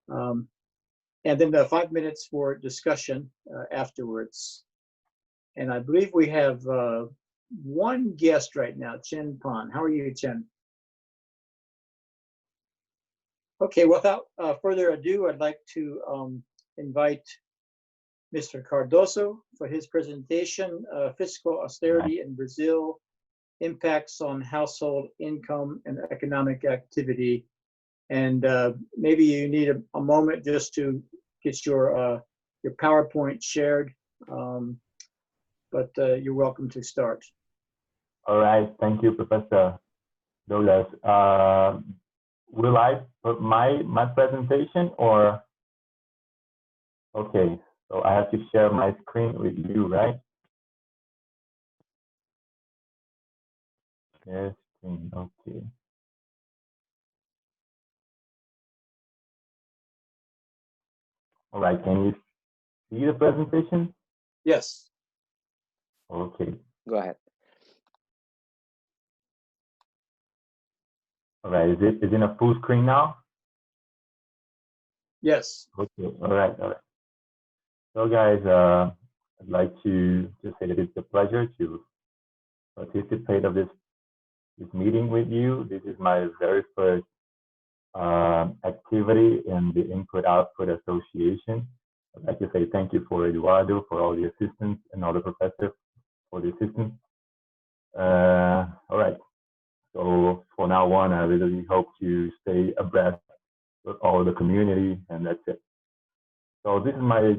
And then the 5 minutes for discussion afterwards. And I believe we have one guest right now, Chen Pan. How are you, Chen? Okay, without further ado, I'd like to invite Mr. Cardoso for his presentation, Fiscal Austerity in Brazil, Impacts on Household Income and Economic Activity. And maybe you need a moment just to get your PowerPoint shared, but you're welcome to start. All right, thank you, Professor Douglas. Will I put my presentation or? Okay, so I have to share my screen with you, right? Yes, screen, okay. All right, can you see the presentation? Yes. Okay. Go ahead. All right, is it in a full screen now? Yes. Okay, all right. So guys, I'd like to just say that it's a pleasure to participate of this meeting with you. This is my very first activity in the Input-Output Association. I'd like to say thank you for Eduardo, for all the assistance, and all the professors for the assistance. All right, so for now on, I really hope to stay abreast with all the community, and that's it. So this is my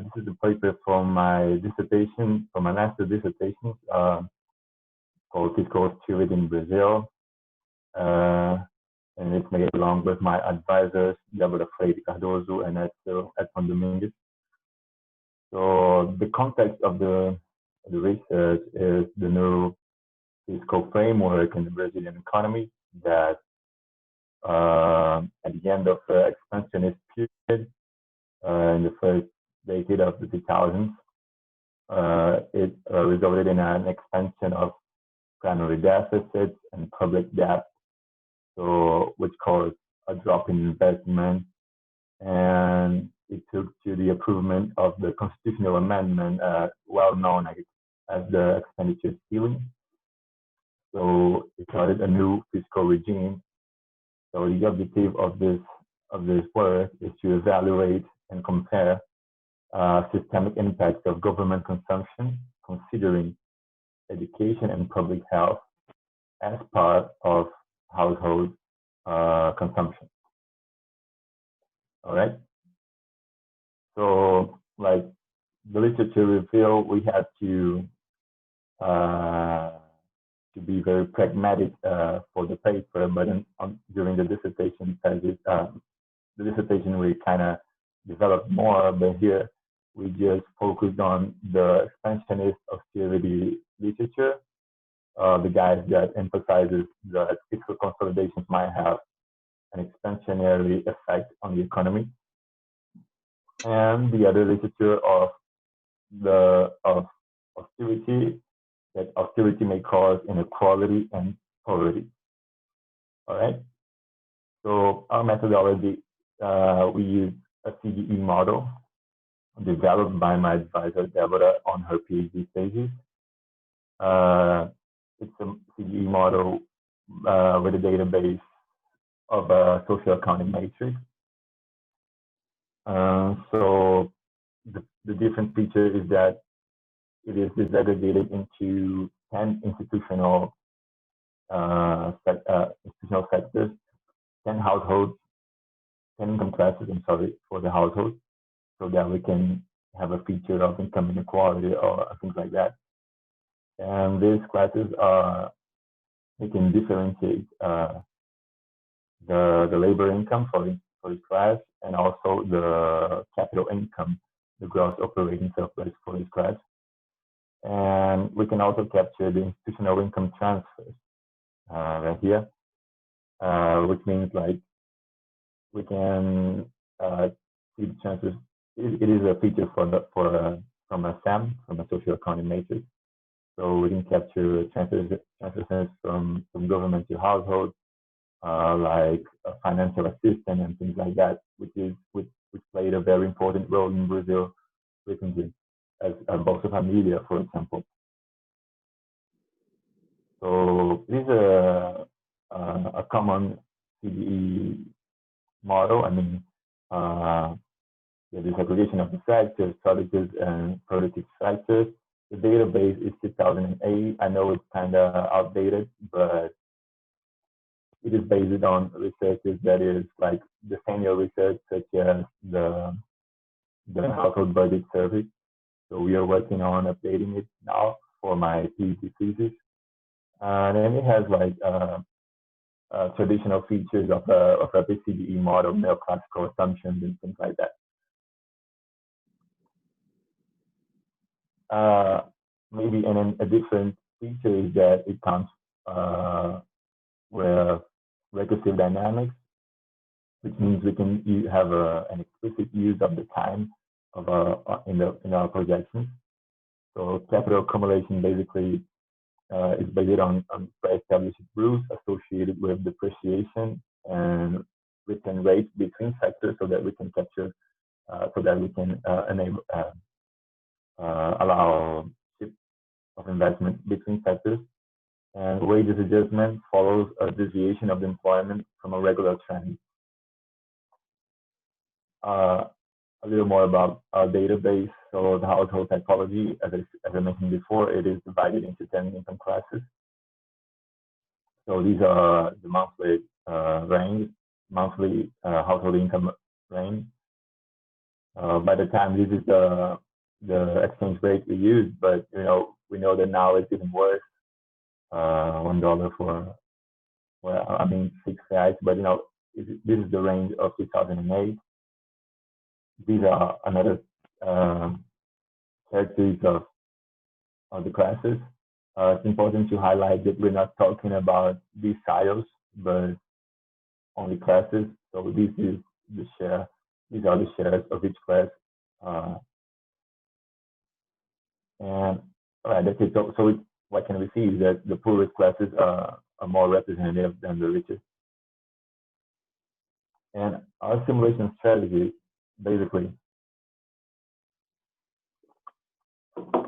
this is the paper from my dissertation, from my master dissertation, called Fiscal Austerity in Brazil. And it's made along with my advisors, Cardoso and Edson Dominguez. So the context of the research is the new fiscal framework in the Brazilian economy that at the end of the expansionist period, in the first decade of the 2000s, it resulted in an expansion of primary deficits and public debt, so which caused a drop in investment, and it took to the approval of the constitutional amendment, well known as the expenditure ceiling. So it started a new fiscal regime. So the objective of this work is to evaluate and compare systemic impacts of government consumption, considering education and public health as part of household consumption. All right. So, like the literature reveal, we had to be very pragmatic for the paper, but during the dissertation thesis, the dissertation we kind of developed more, but here we just focused on the expansionist austerity literature, the guys that emphasizes that fiscal consolidations might have an expansionary effect on the economy, and the other literature of austerity, that austerity may cause inequality and poverty. All right. So our methodology, we use a CDE model developed by my advisor Deborah on her PhD thesis. It's a CDE model with a database of a social accounting matrix. So the different feature is that it is disaggregated into 10 institutional sectors, 10 households, 10 income classes, I'm sorry, for the household, so that we can have a feature of income inequality or things like that. And these classes we can differentiate the labor income for each class, and also the capital income, the gross operating surplus for each class. And we can also capture the institutional income transfers right here, which means like we can see the transfers. It is a feature from a SAM, from a social accounting matrix. So we can capture transfers from government to household, like financial assistance and things like that, which played a very important role in Brazil recently, as Bolsa Familia, for example. So this is a common CDE model. I mean, the disaggregation of the factors, services, and productive factors. The database is 2008. I know it's kind of outdated, but it is based on researches that is like the senior research, such as the household budget survey. So we are working on updating it now for my PhD thesis. And then it has like traditional features of a CDE model, neoclassical assumptions, and things like that. Maybe a different feature is that it comes with recursive dynamics, which means we can have an explicit use of the time of in our projections. So capital accumulation basically is based on pre-established rules associated with depreciation and return rates between sectors, so that we can capture, so that we can enable allow shift of investment between sectors. And wages adjustment follows a deviation of the employment from a regular trend. A little more about our database. So the household typology, as I mentioned before, it is divided into 10 income classes. So these are the monthly range, monthly household income range. By the time this is the exchange rate we use, but we know that now it's even worse. $1 for, well, I mean, 6 reais, but this is the range of 2008. These are another characteristics of the classes. It's important to highlight that we're not talking about these styles, but only classes. So this is the share. These are the shares of each class. And all right, that's it. So what can we see is that the poorest classes are more representative than the richest. And our simulation strategy, basically,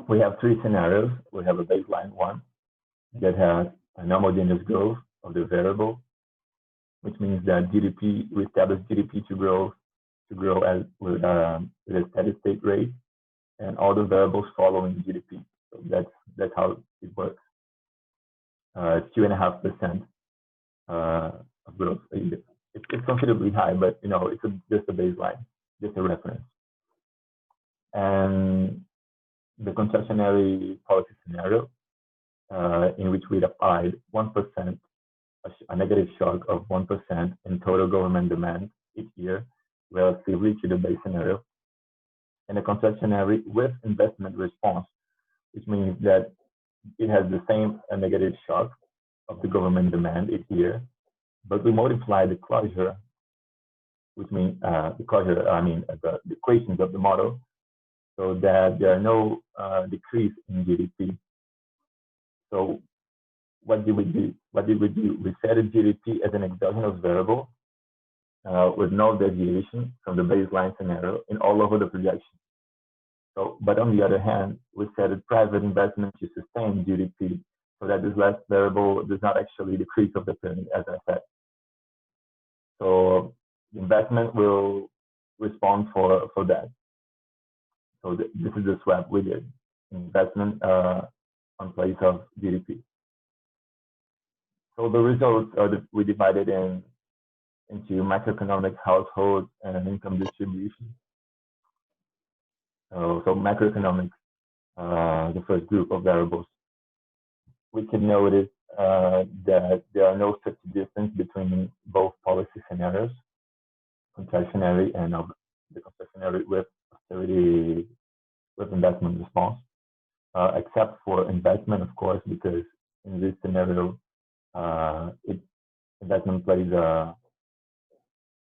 we have 3 scenarios. We have a baseline one that has an homogeneous growth of the variable, which means that GDP, we establish GDP to grow with a steady state rate, and all the variables following GDP. So that's how it works. 2.5% of growth. It's considerably high, but it's just a baseline, just a reference. And the contractionary policy scenario, in which we applied 1%, a negative shock of 1% in total government demand each year, relatively to the base scenario, and a contractionary with investment response, which means that it has the same negative shock of the government demand each year, but we multiply the closure, which means the equations of the model, so that there are no decrease in GDP. So what did we do? We set a GDP as an exogenous variable with no deviation from the baseline scenario in all over the projection. So, but on the other hand, we set a private investment to sustain GDP, so that this last variable does not actually decrease of the pyramid, as I said. So the investment will respond for that. So this is the swap we did, investment on place of GDP. So the results are that we divided into macroeconomic, household, and income distribution. So macroeconomics, the first group of variables. We can notice that there are no such difference between both policy scenarios, contractionary and the contractionary with austerity, with investment response, except for investment, of course, because in this scenario, investment plays a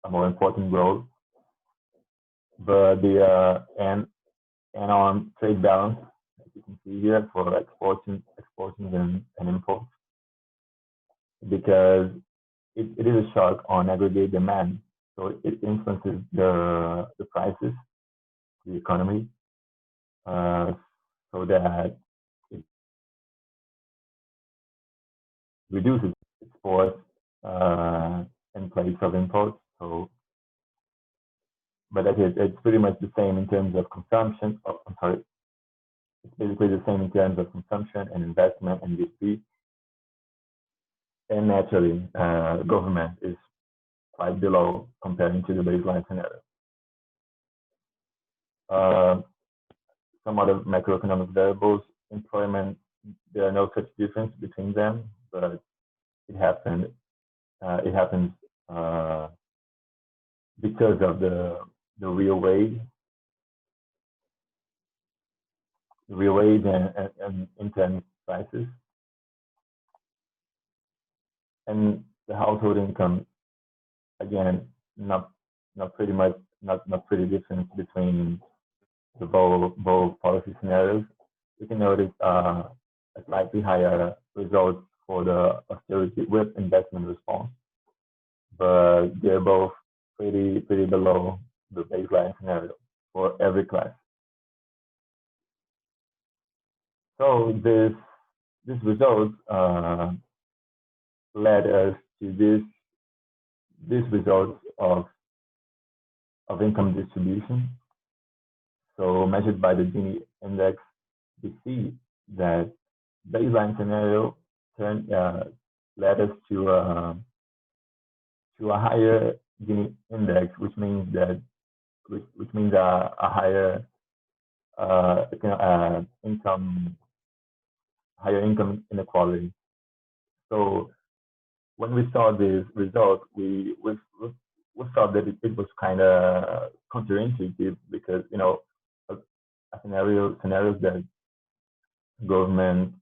more important role. But and on trade balance, as you can see here, for exports and imports, because it is a shock on aggregate demand. So it influences the prices, the economy, so that it reduces exports in place of imports. So, but it's pretty much the same in terms of consumption. Oh, I'm sorry. It's basically the same in terms of consumption and investment and GDP. And naturally, government is quite below comparing to the baseline scenario. Some other macroeconomic variables, employment, there are no such difference between them, but it happens because of the real wage and intern prices, and the household income, again, not pretty different between the both policy scenarios. You can notice a slightly higher result for the austerity with investment response, but they're both pretty below the baseline scenario for every class. So this result led us to this result of income distribution. So measured by the Gini index, we see that baseline scenario led us to a higher Gini index, which means a higher income inequality. So when we saw this result, we thought that it was kind of counterintuitive, because scenarios that government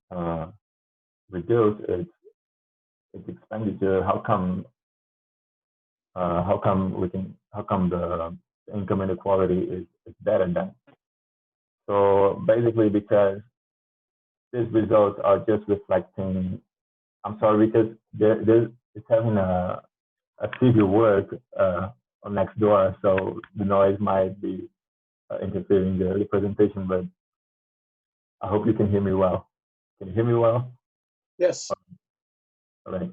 reduce its expenditure. How come the income inequality is better than? So basically, because these results are just reflecting. I'm sorry, because it's having a civil work on next door, so the noise might be interfering the presentation, but I hope you can hear me well. Can you hear me well? Yes. All right.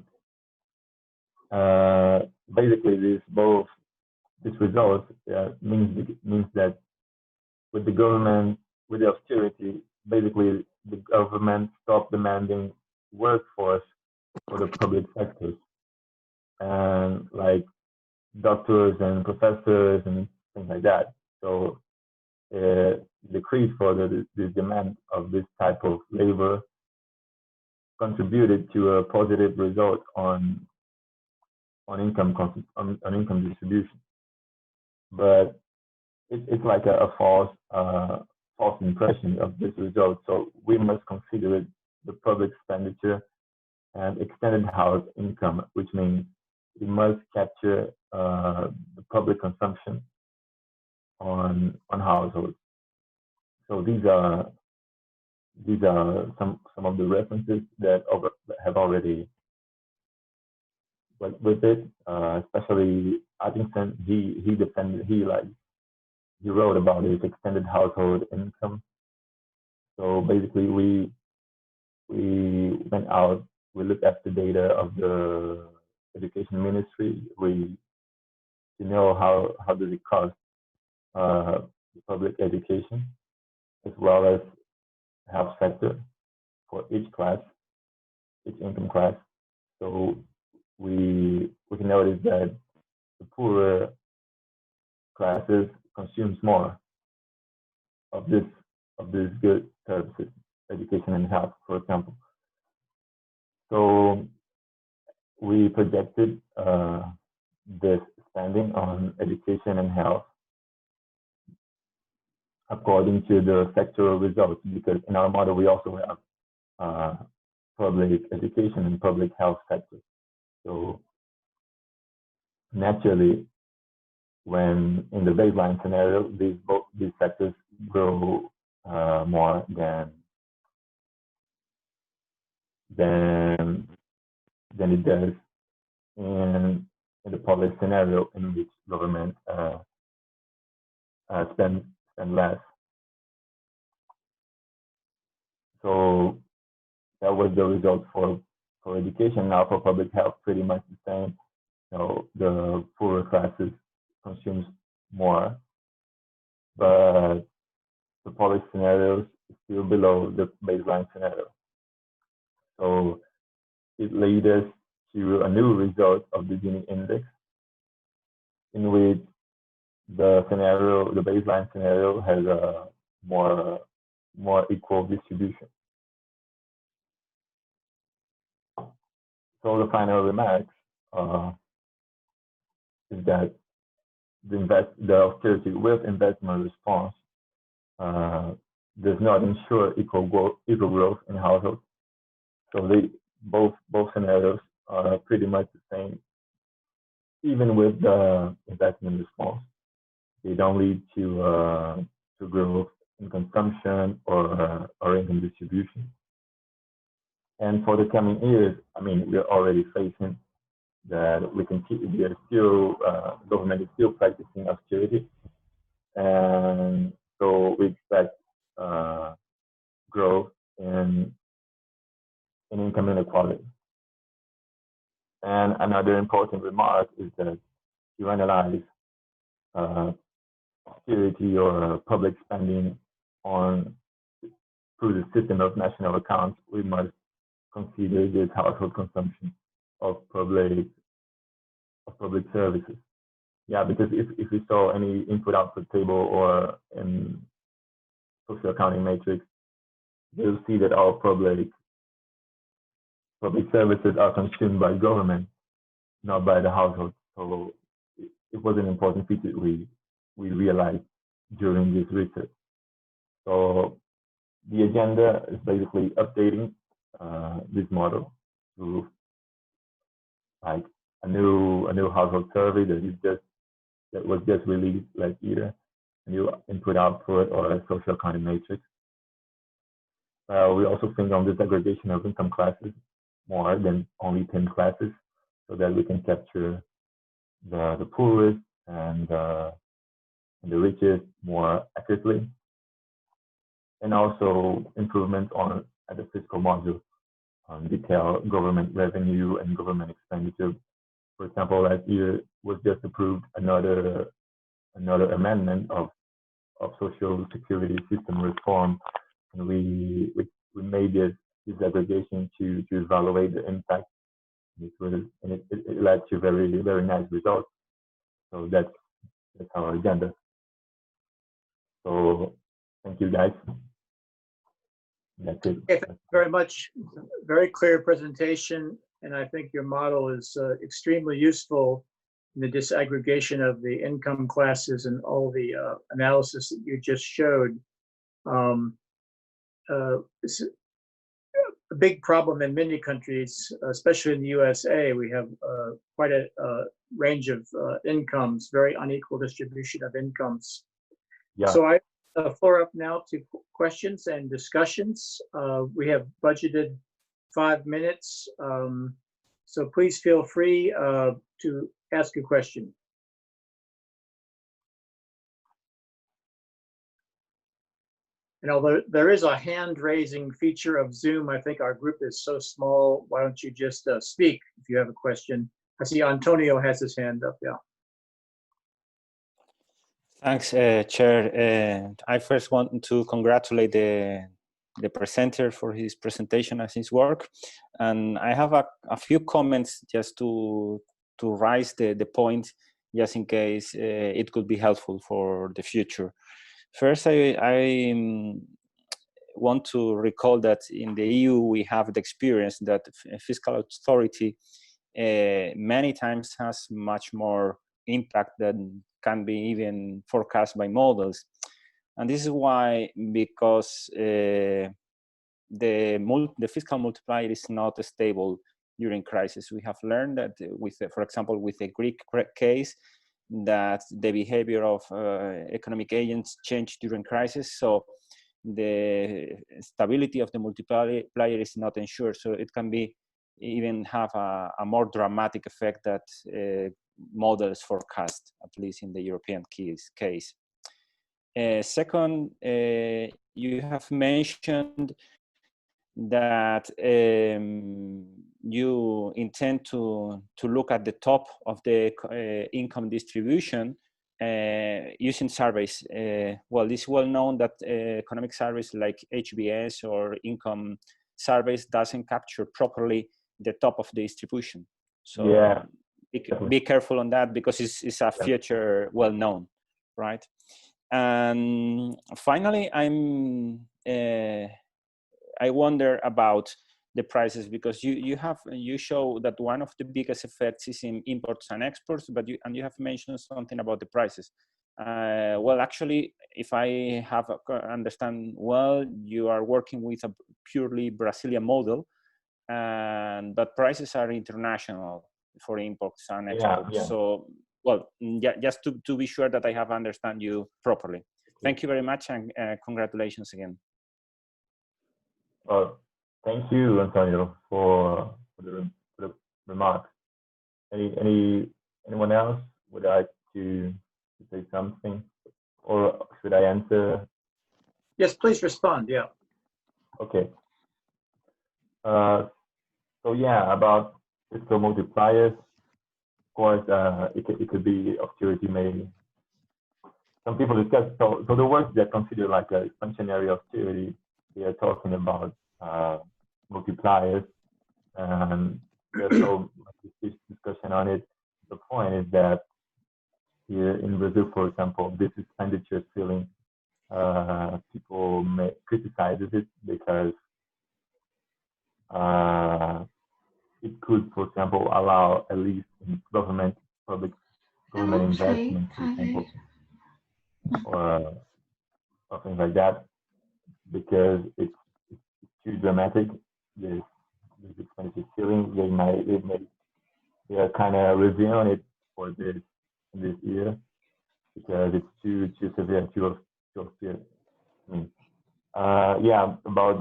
Basically, this result means that with the austerity, basically the government stopped demanding workforce for the public sectors, and like doctors and professors and things like that. So decrease for the demand of this type of labor contributed to a positive result on income distribution. But it's like a false impression of this result. So we must consider the public expenditure and extended house income, which means we must capture the public consumption on households. So these are some of the references that have already worked with it, especially Atkinson. He wrote about it, extended household income. So basically, we went out, we looked at the data of the education ministry. We know how does it cost public education, as well as health sector for each income class. So we can notice that the poorer classes consumes more of this good services, education and health, for example. So we projected this spending on education and health according to the sectoral results, because in our model we also have public education and public health sectors. So naturally, when in the baseline scenario, these sectors grow more than it does in the public scenario in which government spend less. So that was the result for education. Now for public health, pretty much the same. You know, the poorer classes consumes more, but the public scenarios is still below the baseline scenario. So it led us to a new result of the Gini index, in which the baseline scenario has a more equal distribution. So the final remarks is that the austerity with investment response does not ensure equal growth in households. So both scenarios are pretty much the same, even with the investment response. They don't lead to growth in consumption or income distribution. And for the coming years, I mean, we're already facing that government is still practicing austerity, and so we expect growth in income inequality. And another important remark is that to analyze austerity or public spending through the system of national accounts, we must consider this household consumption of public services. Yeah, because if we saw any input-output table or in social accounting matrix, you'll see that our public services are consumed by government, not by the household. So it was an important feature we realized during this research. So the agenda is basically updating this model to like a new household survey that was just released last year, a new input-output or a social accounting matrix. We also think on disaggregation of income classes more than only 10 classes, so that we can capture the poorest and the richest more accurately, and also improvement at the fiscal module, detail government revenue and government expenditure. For example, last year was just approved another amendment of social security system reform, and we made this aggregation to evaluate the impact. It led to very nice results. So that's our agenda. So thank you, guys. That's it. Okay, thank you very much. Very clear presentation, and I think your model is extremely useful in the disaggregation of the income classes and all the analysis that you just showed. It's a big problem in many countries, especially in the USA. We have quite a range of incomes, very unequal distribution of incomes. Yeah. So I floor up now to questions and discussions. We have budgeted 5 minutes, so please feel free to ask a question. And although there is a hand-raising feature of Zoom, I think our group is so small, why don't you just speak if you have a question? I see Antonio has his hand up, yeah. Thanks, Chair. I first want to congratulate the presenter for his presentation and his work. And I have a few comments just to raise the point, just in case it could be helpful for the future. First, I want to recall that in the EU, we have the experience that fiscal authority many times has much more impact than can be even forecast by models. And this is why, because the fiscal multiplier is not stable during crisis. We have learned that for example, with the Greek case, that the behavior of economic agents change during crisis. So the stability of the multiplier is not ensured. So it can be even have a more dramatic effect that models forecast, at least in the European case. Second, you have mentioned that you intend to look at the top of the income distribution using surveys. Well, it's well known that economic surveys like HBS or income surveys doesn't capture properly the top of the distribution. So yeah, be careful on that, because it's a feature well known, right? And finally, I wonder about the prices, because you show that one of the biggest effects is in imports and exports, but you have mentioned something about the prices. Well, actually, if I have understand well, you are working with a purely Brazilian model, but prices are international for imports and exports. Yeah. So, well, just to be sure that I have understand you properly. Thank you very much, and congratulations again. Thank you, Antonio, for the remarks. Anyone else would like to say something, or should I answer? Yes, please respond. Yeah. Okay. So yeah, about fiscal multipliers. Of course, it could be austerity. Maybe some people discuss. So the words that consider like a expansionary austerity, they are talking about multipliers, and there's so much discussion on it. The point is that here in Brazil, for example, this expenditure ceiling, people may criticize it because it could, for example, allow at least in public government investment, for example, or things like that, because it's too dramatic. This expenditure ceiling, they are kind of reviewing it for this year because it's too severe, too austere. I mean, yeah, about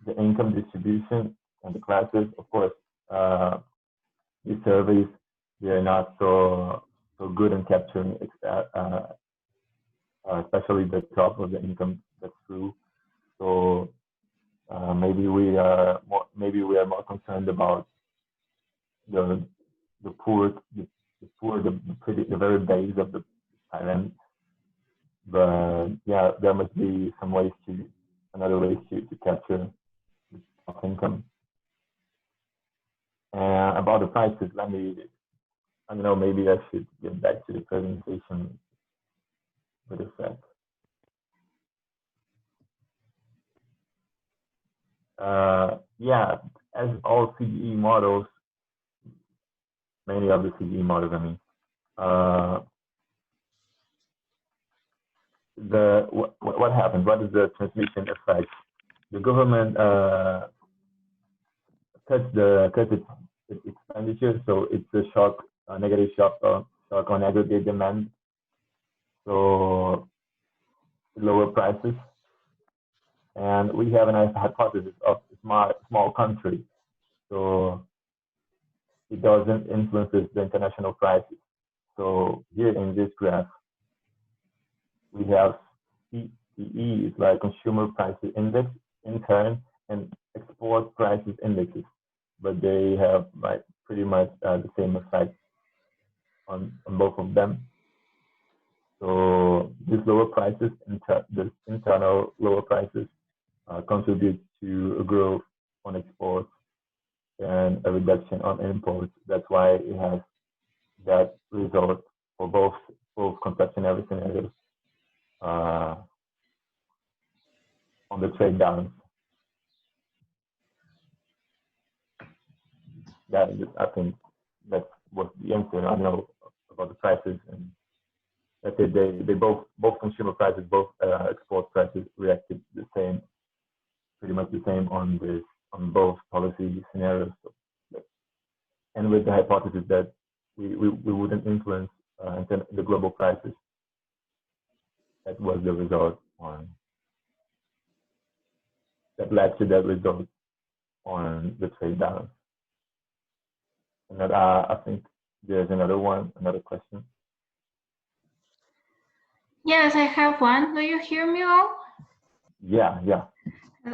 the income distribution and the classes, of course, these surveys, they are not so good in capturing, especially the top of the income. That's true. So maybe we are more concerned about the poor, the very base of the pyramid. But yeah, there must be another ways to capture the top income. And about the prices, I don't know, maybe I should get back to the presentation with a sec. Yeah, as all CDE models, many of the CDE models, what happens? What is the transmission effect? The government cuts its expenditure, so it's a negative shock on aggregate demand. So lower prices, and we have a hypothesis of a small country, so it doesn't influence the international prices. So here in this graph, we have CPE, is like consumer prices index in turn, and export prices indexes, but they have like pretty much the same effect on both of them. So these lower prices, the internal lower prices, contribute to a growth on exports and a reduction on imports. That's why it has that result for both contractionary scenarios on the trade balance. I think that was the answer. I don't know about the prices, and that they both consumer prices, both export prices reacted the same, pretty much the same on both policy scenarios, and with the hypothesis that we wouldn't influence the global prices. That was the result that led to that result on the trade balance. And that, I think there's another question. Yes, I have one. Do you hear me all? Yeah.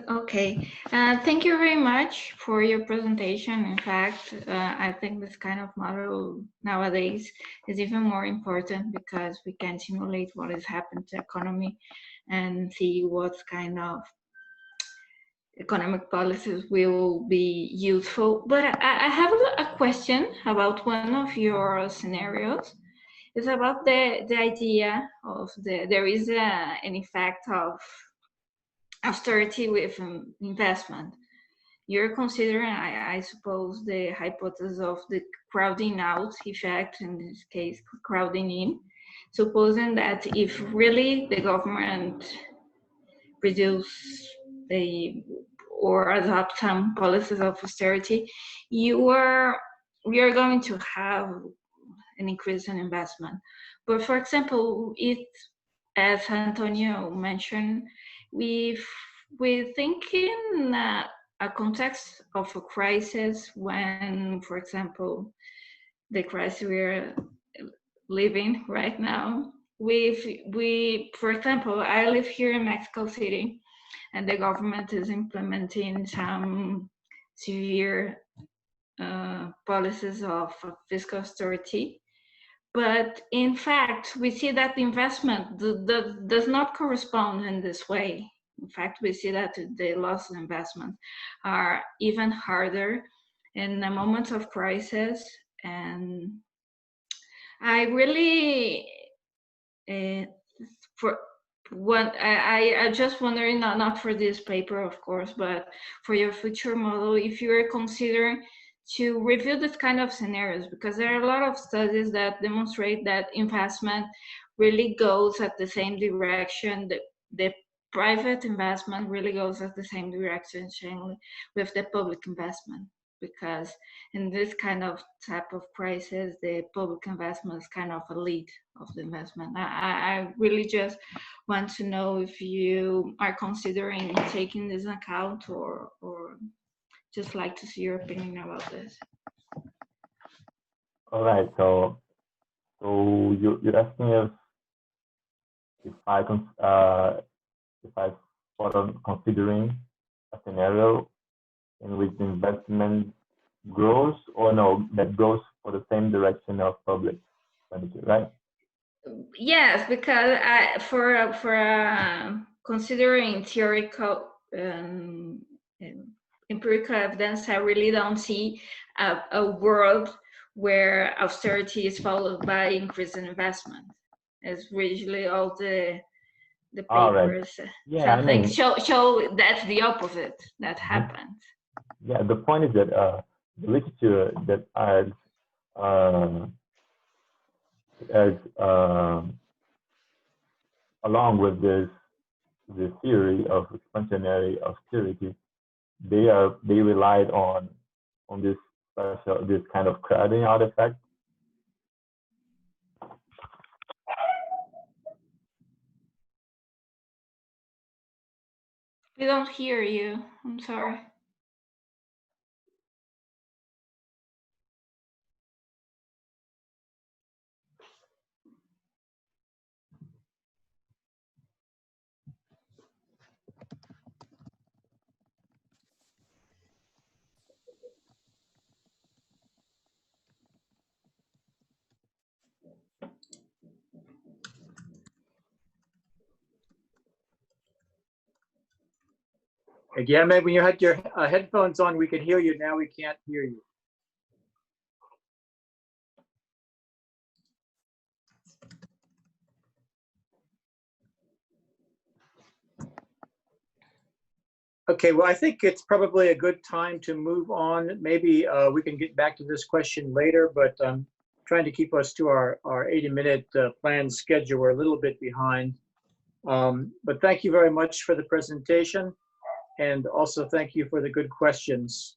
Okay. Thank you very much for your presentation. In fact, I think this kind of model nowadays is even more important because we can simulate what is happening to the economy and see what kind of economic policies will be useful. But I have a question about one of your scenarios. It's about the idea of there is an effect of austerity with investment. You're considering, I suppose, the hypothesis of the crowding out effect, in this case, crowding in, supposing that if really the government reduce or adopt some policies of austerity, we are going to have an increase in investment. But for example, as Antonio mentioned, we think in a context of a crisis when, for example, the crisis we're living right now. For example, I live here in Mexico City, and the government is implementing some severe policies of fiscal austerity. But in fact, we see that the investment does not correspond in this way. In fact, we see that the loss of investment are even harder in the moments of crisis. And I really, I'm just wondering, not for this paper, of course, but for your future model, if you are considering to review this kind of scenarios, because there are a lot of studies that demonstrate that investment really goes at the same direction. The private investment really goes at the same direction with the public investment, because in this kind of type of crisis, the public investment is kind of a lead of the investment. I really just want to know if you are considering taking this into account, or just like to see your opinion about this. All right. So you're asking if I sort of considering a scenario in which investment grows, or no, that goes for the same direction of public expenditure, right? Yes, because for considering theoretical empirical evidence, I really don't see a world where austerity is followed by increase in investment. It's usually all the papers, show that's the opposite that happens. Yeah, the point is that the literature that along with this theory of expansionary austerity, they relied on this kind of crowding out effect. We don't hear you. I'm sorry. Guilherme, when you had your headphones on, we could hear you. Now we can't hear you. Okay, well, I think it's probably a good time to move on. Maybe we can get back to this question later, but I'm trying to keep us to our 80-minute planned schedule. We're a little bit behind. But thank you very much for the presentation. And also thank you for the good questions.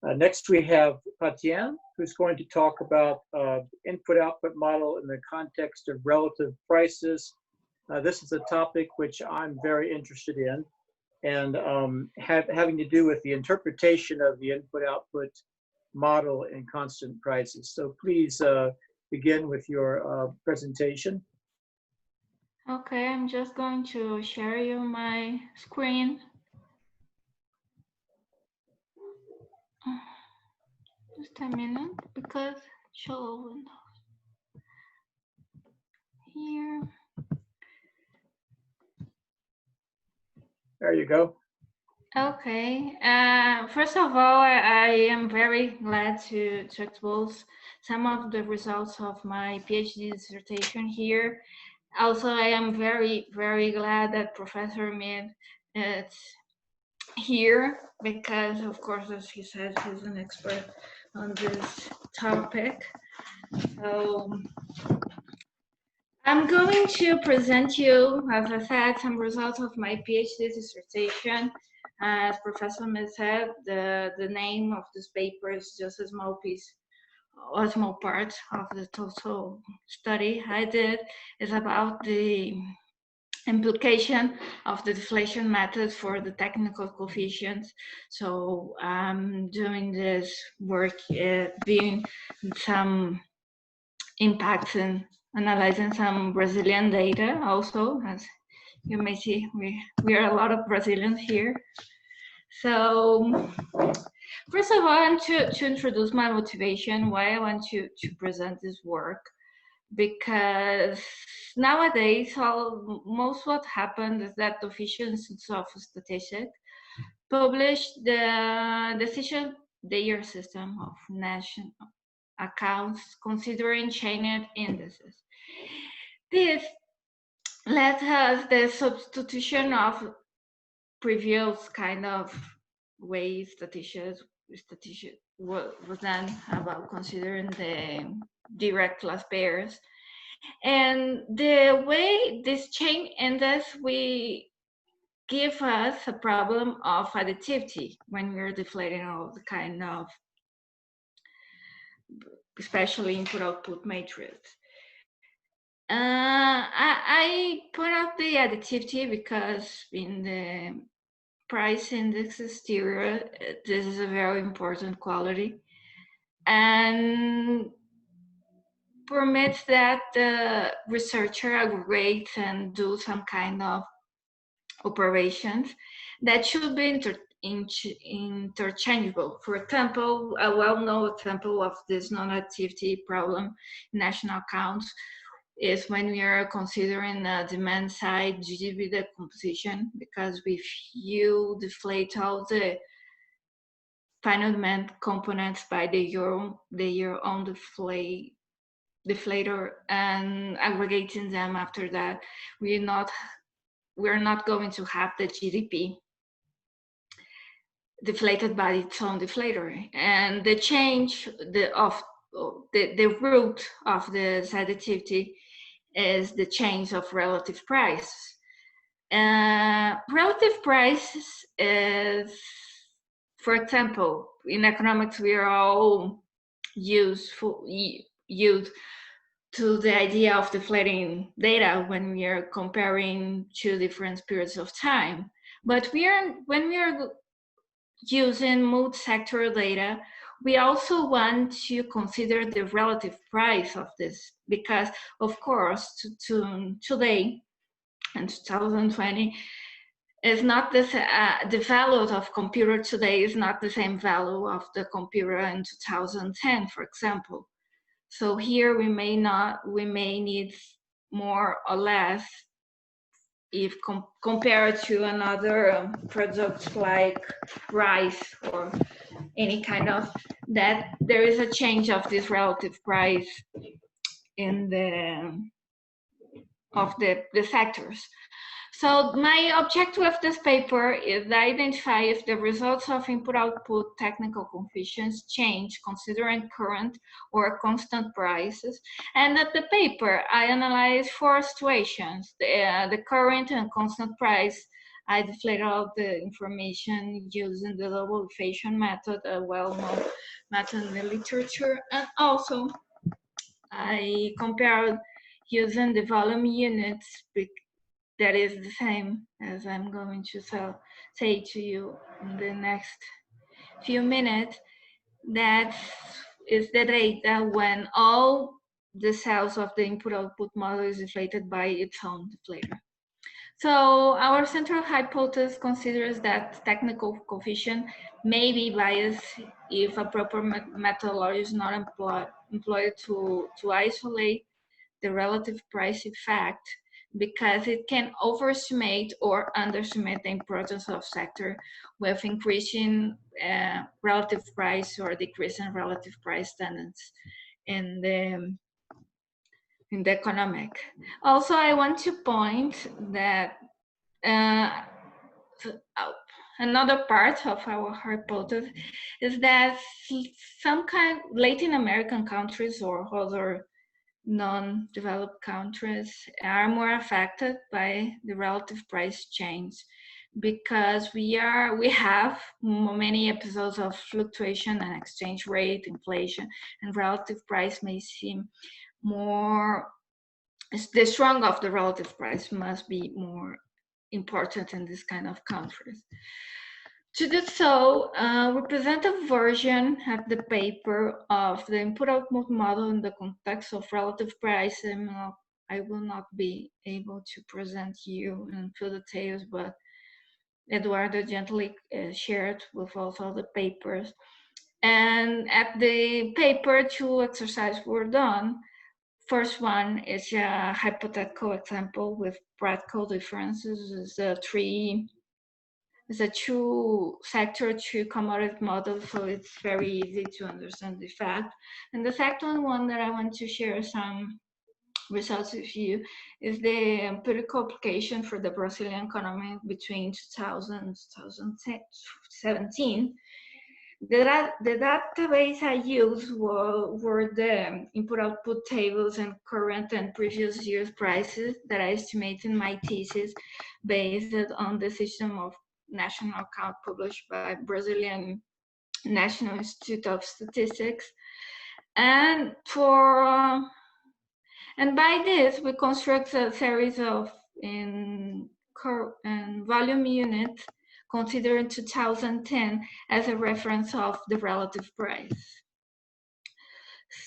Next we have Patieene, who's going to talk about input-output model in the context of relative prices. This is a topic which I'm very interested in. and having to do with the interpretation of the input-output model in constant prices. So please begin with your presentation. Okay, I'm just going to share you my screen. Just a minute, because show here. There you go. Okay. First of all, I am very glad to expose some of the results of my PhD dissertation here. Also, I am very, very glad that Professor Mid is here because, of course, as he said, he's an expert on this topic. So I'm going to present you, as I said, some results of my PhD dissertation. As Professor Mid said, the name of this paper is just a small piece, a small part of the total study I did. Is about the implication of the deflation method for the technical coefficients. So I'm doing this work being some impacts in analyzing some Brazilian data also. As you may see, we are a lot of Brazilians here. So first of all, I want to introduce my motivation, why I want to present this work. Because nowadays, most what happened is that the official institutes of statistics publish the decision year system of national accounts considering chained indices. This led us the substitution of previous kind of ways statistics was done about considering the direct class pairs. And the way this chain index we give us a problem of additivity when we're deflating all the kind of, especially input-output matrix. I point out the additivity because in the price index stereo, this is a very important quality, and permits that the researcher aggregates and do some kind of operations that should be interchangeable. For example, a well-known example of this non-additivity problem in national accounts is when we are considering a demand side GDP decomposition, because if you deflate all the final demand components by your own deflator and aggregating them after that, we're not going to have the GDP deflated by its own deflator. And the change the root of the additivity is the change of relative price. Relative price is, for example, in economics, we are all used to the idea of deflating data when we are comparing two different periods of time. But when we are using multi-sector data, we also want to consider the relative price of this, because of course today in 2020 is not the value of computer today is not the same value of the computer in 2010, for example. So here we may need more or less if compared to another products like rice or any kind of that, there is a change of this relative price in the sectors. So my objective of this paper is to identify if the results of input-output technical coefficients change considering current or constant prices. And at the paper, I analyzed 4 situations: the current and constant price. I deflated all the information using the double deflation method, a well-known method in the literature, and also I compared using the volume units that is the same as I'm going to say to you in the next few minutes. That is the data when all the cells of the input-output model is inflated by its own deflator. So our central hypothesis considers that technical coefficient may be biased if a proper methodology is not employed to isolate the relative price effect, because it can overestimate or underestimate the importance of sector with increasing relative price or decreasing relative price tendencies in the economic. Also, I want to point that another part of our hypothesis is that some kind Latin American countries or other non-developed countries are more affected by the relative price change, because we have many episodes of fluctuation and exchange rate, inflation, and relative price may seem more, the strong of the relative price must be more important in this kind of countries. To do so, we present a version of the paper of the input-output model in the context of relative price. I will not be able to present you in full details, but Eduardo gently shared with also the papers. And at the paper, 2 exercises were done. First one is a hypothetical example with practical differences. It's a 2-sector, 2-commodity model, so it's very easy to understand the fact. And the second one that I want to share some results with you is the empirical application for the Brazilian economy between 2000 and 2017. The database I used were the input-output tables and current and previous year's prices that I estimate in my thesis based on the system of national account published by Brazilian National Institute of Statistics. And by this, we construct a series of in volume units, considering 2010 as a reference of the relative price.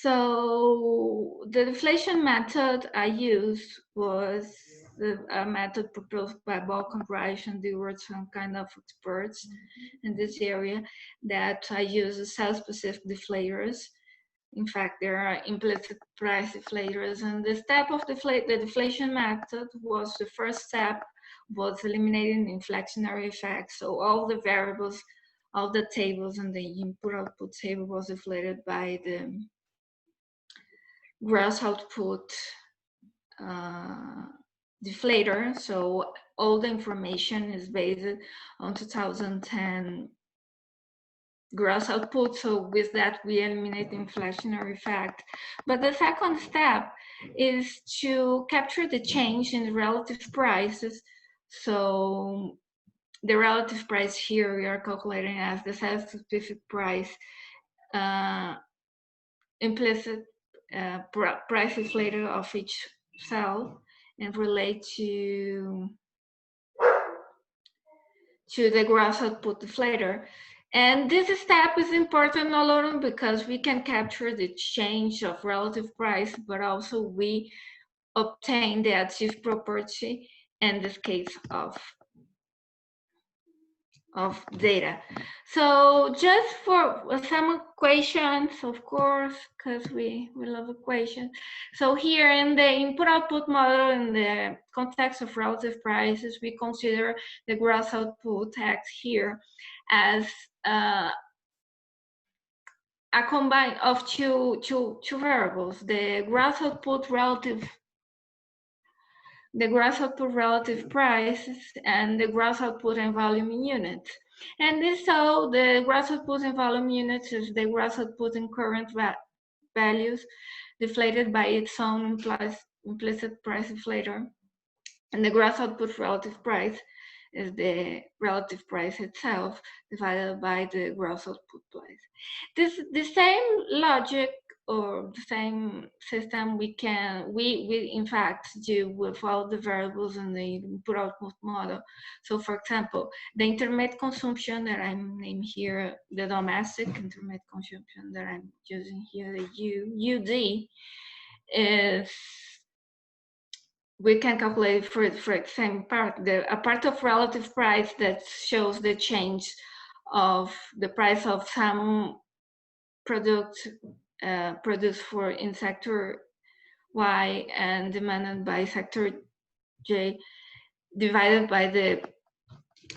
So the deflation method I used was a method proposed by Balk and Reich, and they were some kind of experts in this area, that I use cell-specific deflators. In fact, there are implicit price deflators, and the step of the deflation method was the first step, was eliminating the inflationary effect. So all the variables, all the tables and the input-output table was deflated by the gross output deflator. So all the information is based on 2010 gross output. So with that, we eliminate the inflationary effect. But the second step is to capture the change in the relative prices. So the relative price here we are calculating as the cell-specific price, implicit price deflator of each cell, and relate to the gross output deflator. And this step is important not only because we can capture the change of relative price, but also we obtain the additive property in this case of data. So just for some equations, of course, because we love equations. So here in the input-output model, in the context of relative prices, we consider the gross output X here as a combine of two variables: the gross output relative prices and the gross output and volume in units. And this, so the gross output and volume units is the gross output in current values deflated by its own implicit price deflator, and the gross output relative price is the relative price itself divided by the gross output price. The same logic or the same system we in fact do with all the variables in the input-output model. So for example, the intermediate consumption that I'm naming here, the domestic intermediate consumption that I'm using here, the UD, is we can calculate for the same part, a part of relative price that shows the change of the price of some product produced for in sector Y and demanded by sector J, divided by the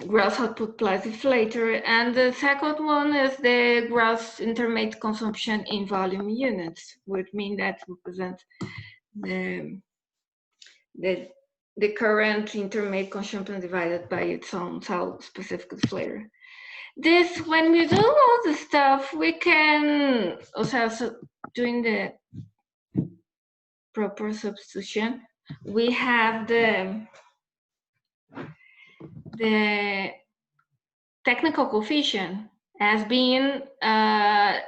gross output plus deflator. And the second one is the gross intermediate consumption in volume units, which mean that represents the current intermediate consumption divided by its own specific deflator. This, when we do all the stuff, we can also doing the proper substitution. We have the technical coefficient as being a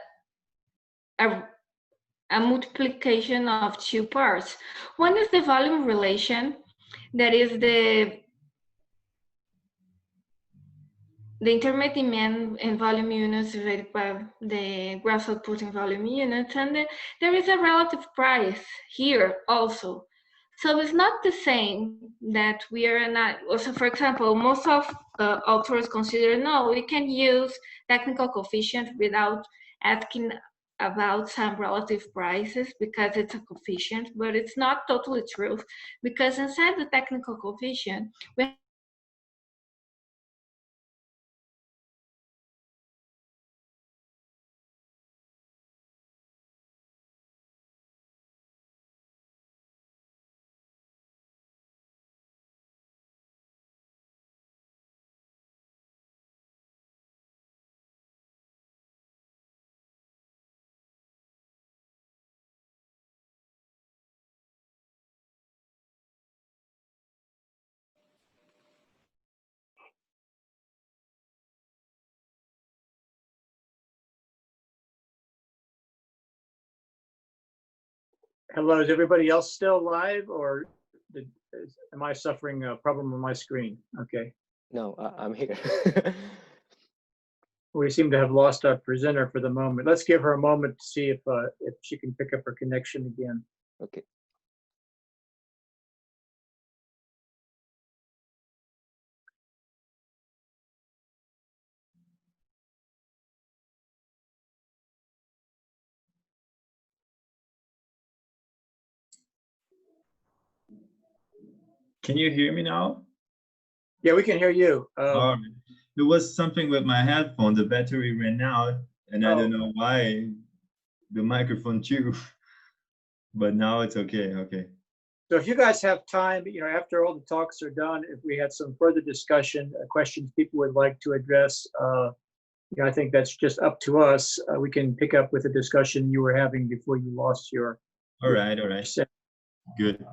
multiplication of two parts. One is the volume relation, that is the intermediate demand in volume units divided by the gross output in volume units, and there is a relative price here also. So it's not the same that we are not, also for example, most of authors consider, no, we can use technical coefficient without asking about some relative prices because it's a coefficient, but it's not totally true, because inside the technical coefficient, we Hello, is everybody else still live, or am I suffering a problem on my screen? Okay. No, I'm here. We seem to have lost our presenter for the moment. Let's give her a moment to see if she can pick up her connection again. Okay. Can you hear me now? Yeah, we can hear you. There was something with my headphone. The battery ran out, and I don't know why. The microphone too. But now it's okay. Okay. So if you guys have time, after all the talks are done, if we had some further discussion, questions people would like to address, I think that's just up to us. We can pick up with the discussion you were having before you lost your. All right. Good.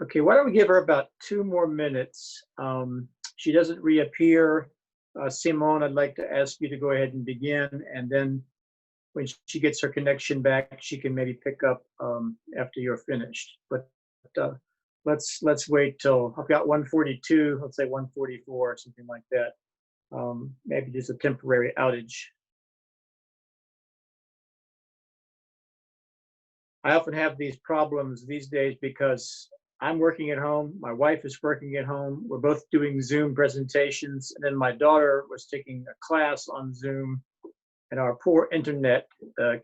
Okay, why don't we give her about 2 more minutes? She doesn't reappear. Simone, I'd like to ask you to go ahead and begin, and then when she gets her connection back, she can maybe pick up after you're finished. But let's wait till I've got 1:42. Let's say 1:44, something like that. Maybe just a temporary outage. I often have these problems these days because I'm working at home, my wife is working at home, we're both doing Zoom presentations, and then my daughter was taking a class on Zoom, and our poor internet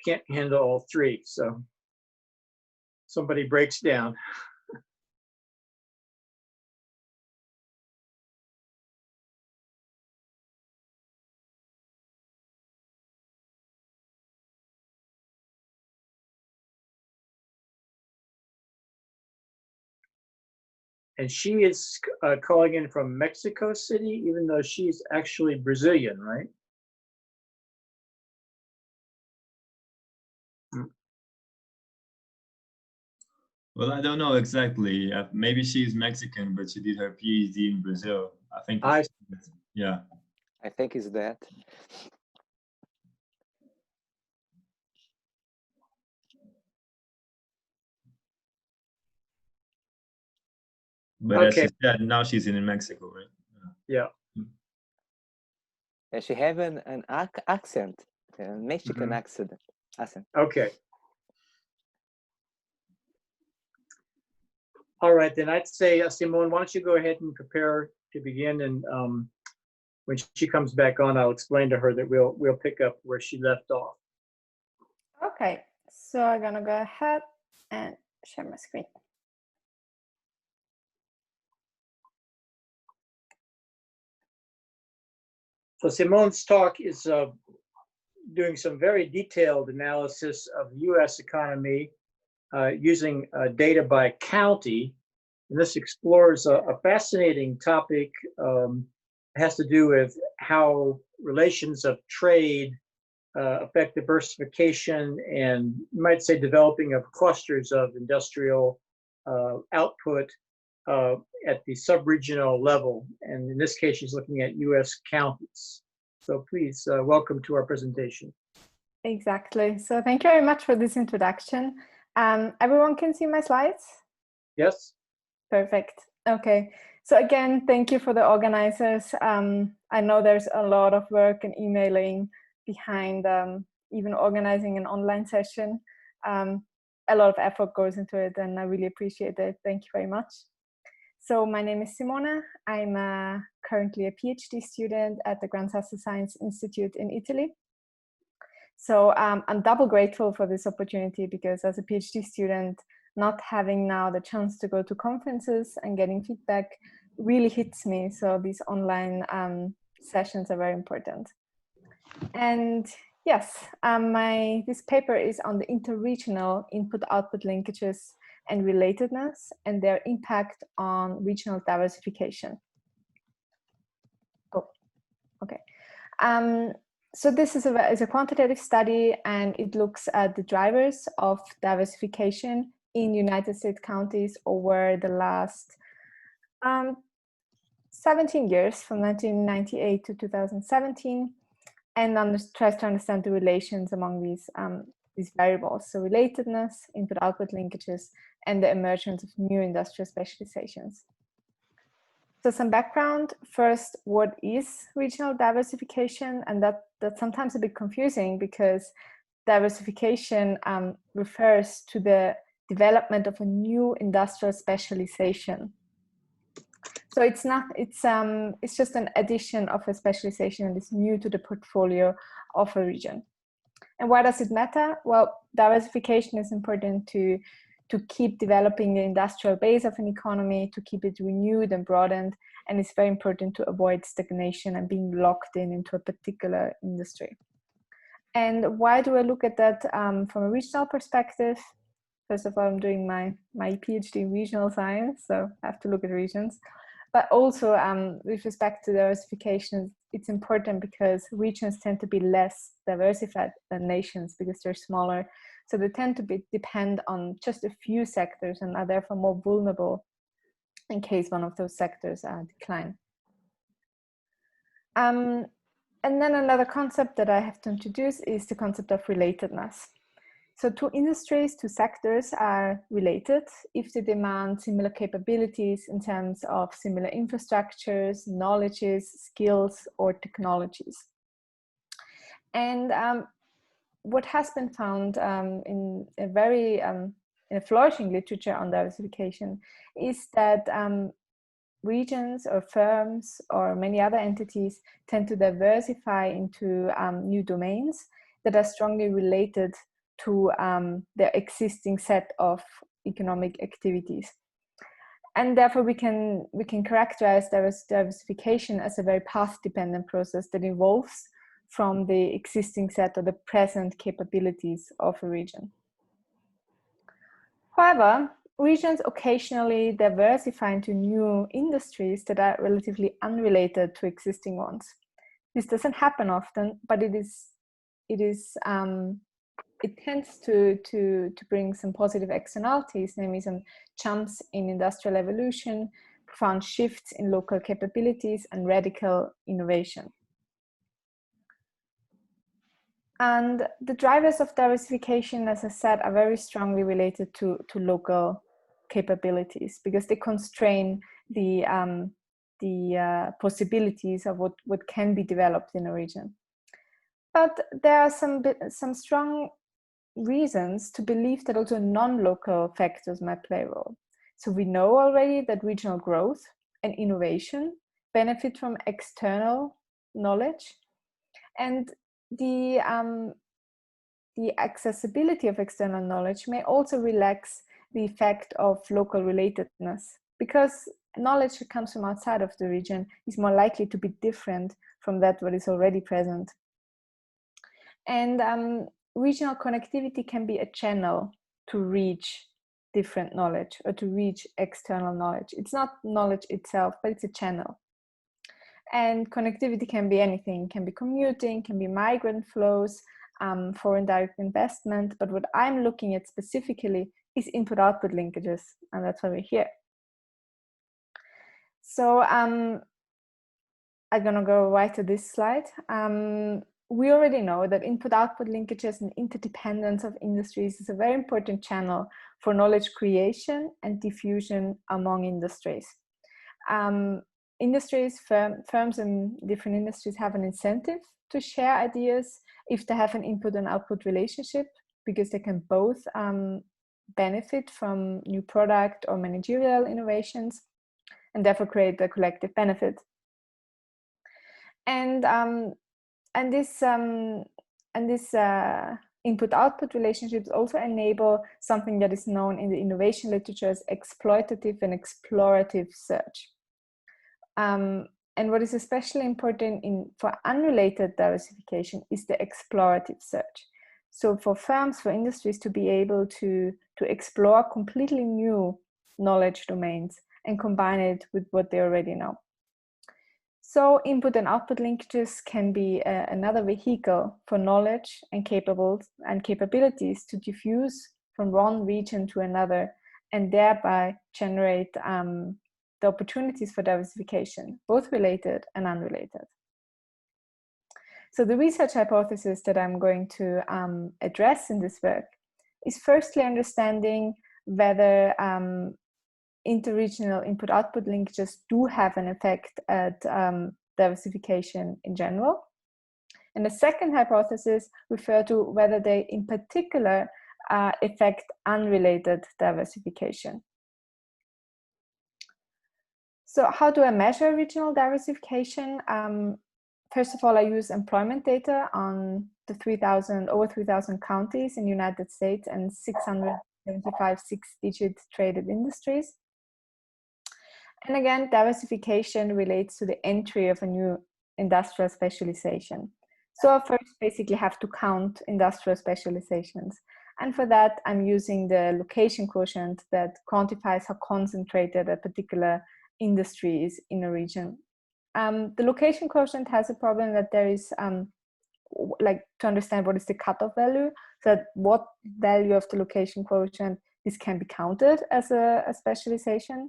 can't handle all 3, so somebody breaks down. And she is calling in from Mexico City, even though she's actually Brazilian, right? Well, I don't know exactly. Maybe she's Mexican, but she did her PhD in Brazil. I think. Yeah. I think is that. But as she said, now she's in Mexico, right? Yeah. And she have an accent, a Mexican accent. Okay. All right, then I'd say, Simone, why don't you go ahead and prepare to begin, and when she comes back on, I'll explain to her that we'll pick up where she left off. Okay, so I'm gonna go ahead and share my screen. So Simone's talk is doing some very detailed analysis of the U.S. economy using data by county. And this explores a fascinating topic. It has to do with how relations of trade affect diversification and, you might say, developing of clusters of industrial output at the sub-regional level. And in this case, she's looking at U.S. counties. So please, welcome to our presentation. Exactly. So thank you very much for this introduction. Everyone can see my slides? Yes. Perfect. Okay. So again, thank you for the organizers. I know there's a lot of work and emailing behind even organizing an online session. A lot of effort goes into it, and I really appreciate it. Thank you very much. So my name is Simone. I'm currently a PhD student at the Grand Sasso Science Institute in Italy. So I'm double grateful for this opportunity, because as a PhD student, not having now the chance to go to conferences and getting feedback really hits me. So these online sessions are very important. And yes, this paper is on the interregional input-output linkages and relatedness and their impact on regional diversification. Oh, okay. So this is a quantitative study, and it looks at the drivers of diversification in United States counties over the last 17 years, from 1998 to 2017, and tries to understand the relations among these variables. So relatedness, input-output linkages, and the emergence of new industrial specializations. So some background. First, what is regional diversification? And that's sometimes a bit confusing, because diversification refers to the development of a new industrial specialization. So it's not, it's just an addition of a specialization that is new to the portfolio of a region. And why does it matter? Well, diversification is important to keep developing the industrial base of an economy, to keep it renewed and broadened, and it's very important to avoid stagnation and being locked into a particular industry. And why do I look at that from a regional perspective? First of all, I'm doing my PhD in regional science, so I have to look at regions. But also with respect to diversification, it's important because regions tend to be less diversified than nations because they're smaller. So they tend to depend on just a few sectors and are therefore more vulnerable in case one of those sectors decline. And then another concept that I have to introduce is the concept of relatedness. So two industries, two sectors are related if they demand similar capabilities in terms of similar infrastructures, knowledges, skills, or technologies. And what has been found in a very in a flourishing literature on diversification is that regions or firms or many other entities tend to diversify into new domains that are strongly related to their existing set of economic activities. And therefore we can characterize diversification as a very path-dependent process that evolves from the existing set or the present capabilities of a region. However, regions occasionally diversify into new industries that are relatively unrelated to existing ones. This doesn't happen often, but it tends to bring some positive externalities, namely some jumps in industrial evolution, profound shifts in local capabilities, and radical innovation. And the drivers of diversification, as I said, are very strongly related to local capabilities, because they constrain the possibilities of what can be developed in a region. But there are some strong reasons to believe that also non-local factors might play a role. So we know already that regional growth and innovation benefit from external knowledge, and the accessibility of external knowledge may also relax the effect of local relatedness, because knowledge that comes from outside of the region is more likely to be different from that what is already present. And regional connectivity can be a channel to reach different knowledge or to reach external knowledge. It's not knowledge itself, but it's a channel. And connectivity can be anything, can be commuting, can be migrant flows, foreign direct investment. But what I'm looking at specifically is input-output linkages, and that's why we're here. So I'm gonna go right to this slide. We already know that input-output linkages and interdependence of industries is a very important channel for knowledge creation and diffusion among industries. Firms in different industries have an incentive to share ideas if they have an input and output relationship, because they can both benefit from new product or managerial innovations, and therefore create a collective benefit. And this input-output relationships also enable something that is known in the innovation literature as exploitative and explorative search. And what is especially important for unrelated diversification is the explorative search. So for firms, for industries to be able to explore completely new knowledge domains and combine it with what they already know. So input and output linkages can be another vehicle for knowledge and capabilities to diffuse from one region to another, and thereby generate the opportunities for diversification, both related and unrelated. So the research hypothesis that I'm going to address in this work is firstly understanding whether interregional input-output linkages do have an effect at diversification in general. And the second hypothesis refer to whether they in particular affect unrelated diversification. So how do I measure regional diversification? First of all, I use employment data on the over 3,000 counties in the United States and 675 six-digit traded industries. And again, diversification relates to the entry of a new industrial specialization. So I first basically have to count industrial specializations. And for that, I'm using the location quotient that quantifies how concentrated a particular industry is in a region. The location quotient has a problem that there is, like, to understand what is the cutoff value, so that what value of the location quotient this can be counted as a specialization.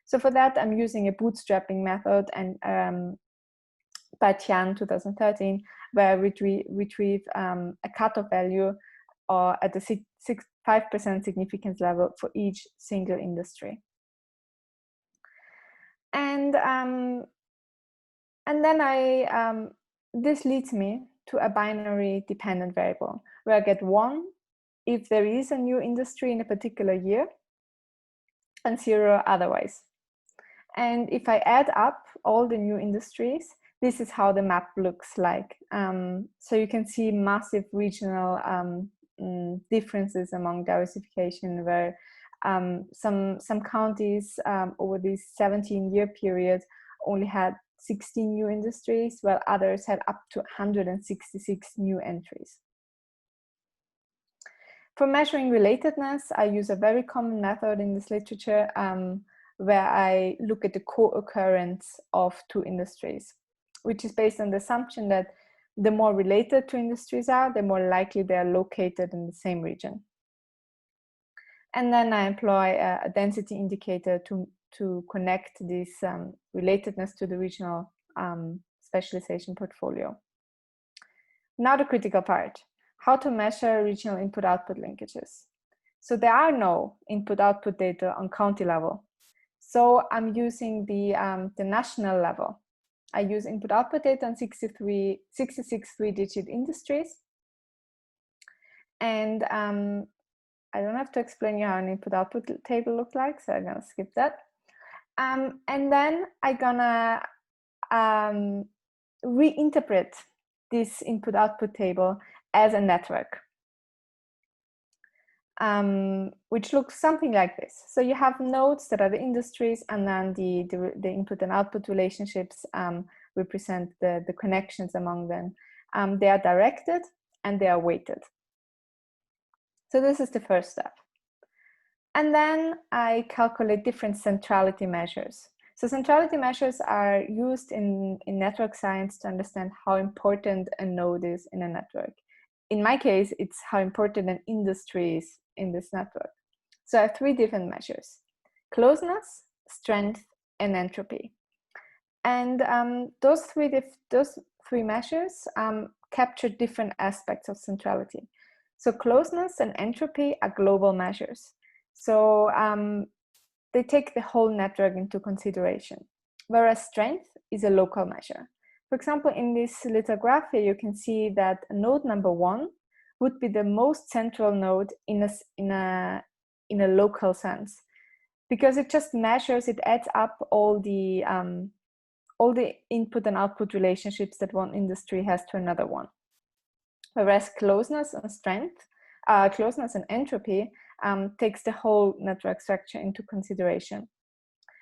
So for that, I'm using a bootstrapping method and Patieene 2013, where we retrieve a cutoff value or at the 5% significance level for each single industry. And then this leads me to a binary dependent variable, where I get 1 if there is a new industry in a particular year, and 0 otherwise. And if I add up all the new industries, this is how the map looks like. So you can see massive regional differences among diversification, where some counties over this 17-year period only had 16 new industries, while others had up to 166 new entries. For measuring relatedness, I use a very common method in this literature, where I look at the co-occurrence of 2 industries, which is based on the assumption that the more related 2 industries are, the more likely they are located in the same region. And then I employ a density indicator to connect this relatedness to the regional specialization portfolio. Now the critical part. how to measure regional input-output linkages. So there are no input-output data on county level. So I'm using the national level. I use input-output data on 66 three-digit industries. And I don't have to explain you how an input-output table looks like, so I'm gonna skip that. And then I'm gonna reinterpret this input-output table as a network, which looks something like this. So you have nodes that are the industries, and then the input and output relationships represent the connections among them. They are directed and they are weighted. So this is the first step. And then I calculate different centrality measures. So centrality measures are used in network science to understand how important a node is in a network. In my case, it's how important an industry is in this network. So I have three different measures: closeness, strength, and entropy. And those three measures capture different aspects of centrality. So closeness and entropy are global measures. So they take the whole network into consideration, whereas strength is a local measure. For example, in this little graph here, you can see that node number 1 would be the most central node in a local sense, because it just measures, it adds up all the input and output relationships that one industry has to another one. Whereas closeness and strength, closeness and entropy takes the whole network structure into consideration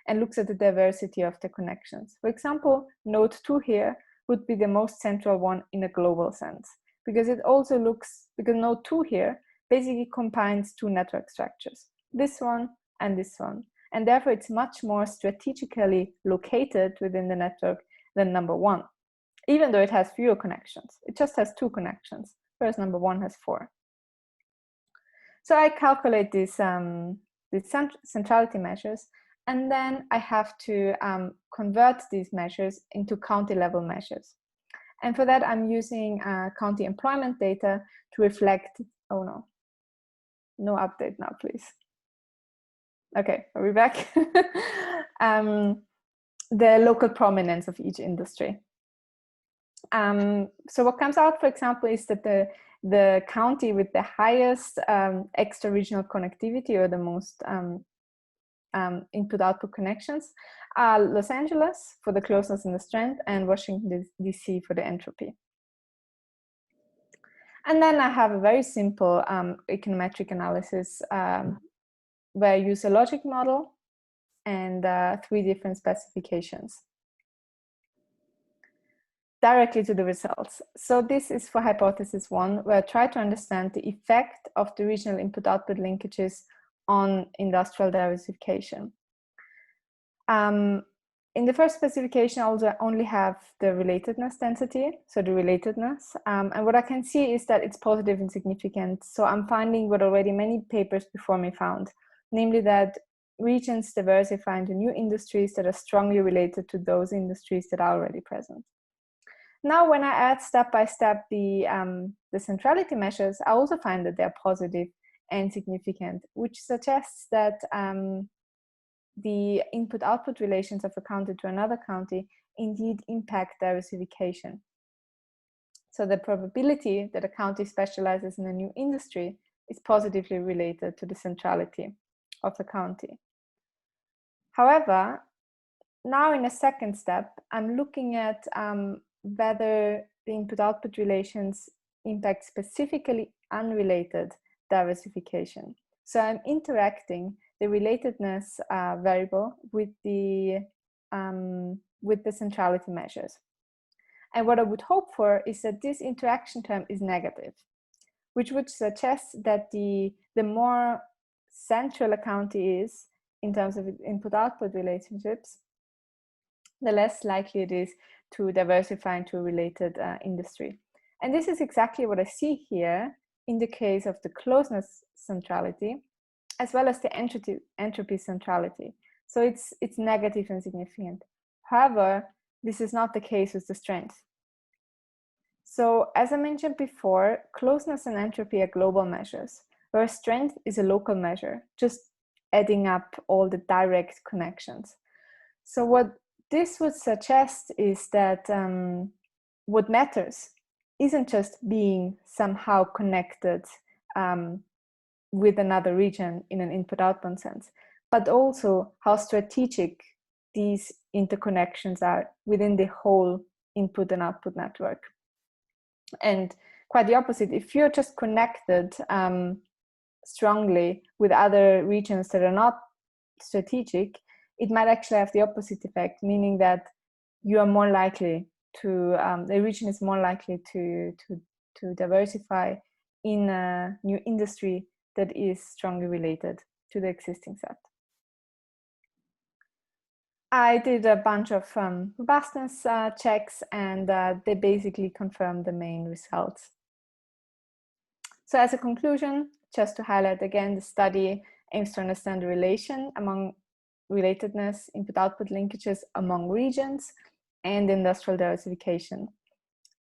and looks at the diversity of the connections. For example, node 2 here would be the most central one in a global sense, because it also looks, because node 2 here basically combines two network structures, this one and this one. And therefore it's much more strategically located within the network than number 1, even though it has fewer connections. It just has 2 connections, whereas number 1 has 4. So I calculate these centrality measures, and then I have to convert these measures into county level measures. And for that, I'm using county employment data to reflect, oh no, no update now, please. Okay, are we back? The local prominence of each industry. So what comes out, for example, is that the county with the highest extra-regional connectivity, or the most input-output connections, are Los Angeles for the closeness and the strength, and Washington, D.C. for the entropy. And then I have a very simple econometric analysis where I use a logic model and 3 different specifications directly to the results. So this is for hypothesis 1, where I try to understand the effect of the regional input-output linkages on industrial diversification. In the first specification, I also only have the relatedness density, so the relatedness. And what I can see is that it's positive and significant. So I'm finding what already many papers before me found, namely that regions diversify into new industries that are strongly related to those industries that are already present. Now, when I add step by step the centrality measures, I also find that they're positive and significant, which suggests that the input-output relations of a county to another county indeed impact diversification. So the probability that a county specializes in a new industry is positively related to the centrality of the county. However, now in a second step, I'm looking at whether the input-output relations impact specifically unrelated diversification. So I'm interacting the relatedness variable with the centrality measures. And what I would hope for is that this interaction term is negative, which would suggest that the more central a county is in terms of input-output relationships, the less likely it is to diversify into a related industry. And this is exactly what I see here in the case of the closeness centrality, as well as the entropy centrality. So it's negative and significant. However, this is not the case with the strength. So as I mentioned before, closeness and entropy are global measures, whereas strength is a local measure, just adding up all the direct connections. So what this would suggest is that what matters isn't just being somehow connected with another region in an input-output sense, but also how strategic these interconnections are within the whole input and output network. And quite the opposite, if you're just connected strongly with other regions that are not strategic, it might actually have the opposite effect, meaning that you are more likely to, the region is more likely to diversify in a new industry that is strongly related to the existing set. I did a bunch of robustness checks, and they basically confirmed the main results. So as a conclusion, just to highlight again, the study aims to understand the relation among relatedness, input-output linkages among regions, and industrial diversification.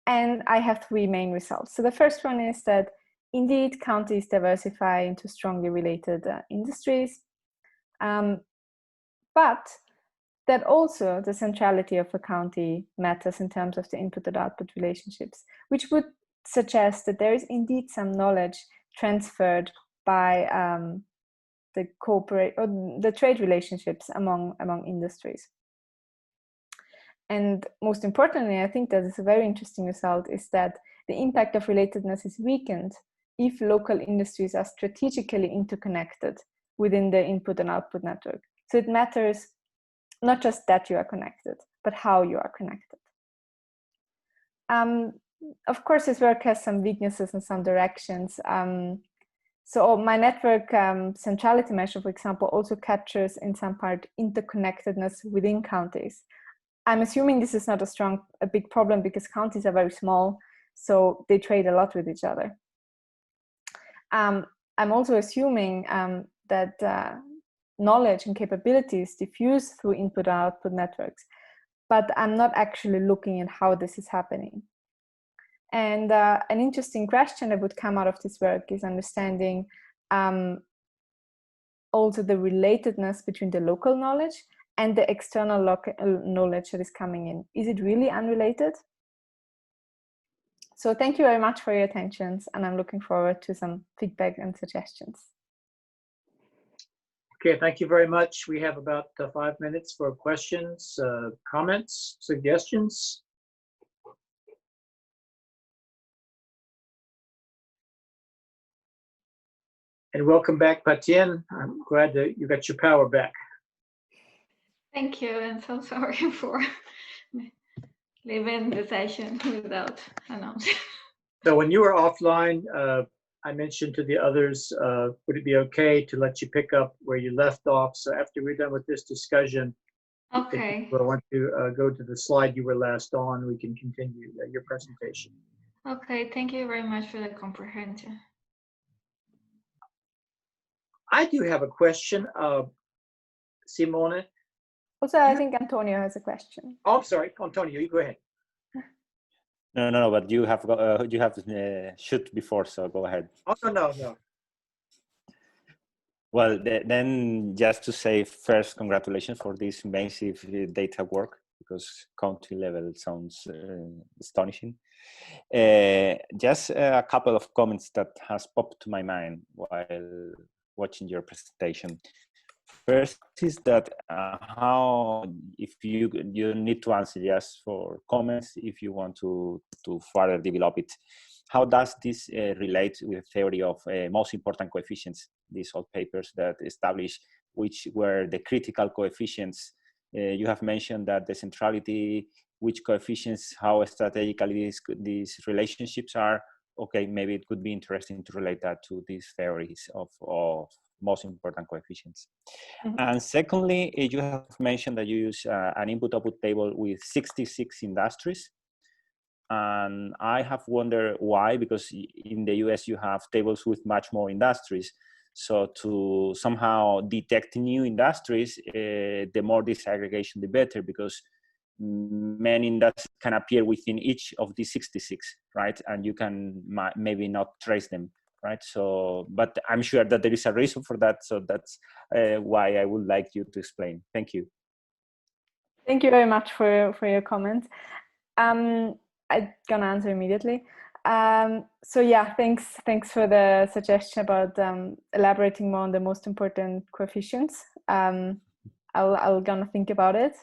And I have three main results. So the first one is that indeed counties diversify into strongly related industries, but that also the centrality of a county matters in terms of the input and output relationships, which would suggest that there is indeed some knowledge transferred by the trade relationships among industries. And most importantly, I think that is a very interesting result, is that the impact of relatedness is weakened if local industries are strategically interconnected within the input and output network. So it matters not just that you are connected, but how you are connected. Of course, this work has some weaknesses in some directions. So my network centrality measure, for example, also captures in some part interconnectedness within counties. I'm assuming this is not a big problem because counties are very small, so they trade a lot with each other. I'm also assuming that knowledge and capabilities diffuse through input and output networks, but I'm not actually looking at how this is happening. And an interesting question that would come out of this work is understanding also the relatedness between the local knowledge and the external knowledge that is coming in. Is it really unrelated? So thank you very much for your attention, and I'm looking forward to some feedback and suggestions. Okay, thank you very much. We have about 5 minutes for questions, comments, suggestions. And welcome back, Patieene. I'm glad that you got your power back. Thank you, and so sorry for leaving the session without announcing. So when you were offline, I mentioned to the others, would it be okay to let you pick up where you left off? So after we're done with this discussion, Okay. if you want to go to the slide you were last on, we can continue your presentation. Okay, thank you very much for the comprehension. I do have a question, Simone. Also, I think Antonio has a question. Oh, I'm sorry, Antonio, you go ahead. No, but you have shoot before, so go ahead. Oh, no. Well, then just to say first, congratulations for this massive data work, because county level sounds astonishing. Just a couple of comments that has popped to my mind while watching your presentation. First is that how, if you need to answer just for comments, if you want to further develop it, how does this relate with theory of most important coefficients, these old papers that establish which were the critical coefficients? You have mentioned that the centrality, which coefficients, how strategically these relationships are. Okay, maybe it could be interesting to relate that to these theories of most important coefficients. Mm-hmm. And secondly, you have mentioned that you use an input-output table with 66 industries. And I have wondered why, because in the US you have tables with much more industries. So to somehow detect new industries, the more disaggregation, the better, because main industries can appear within each of the 66, right? And you can maybe not trace them, right? So, but I'm sure that there is a reason for that. So that's why I would like you to explain. Thank you. Thank you very much for your comment. I'm gonna answer immediately. So yeah, thanks for the suggestion about elaborating more on the most important coefficients. I'll gonna think about it.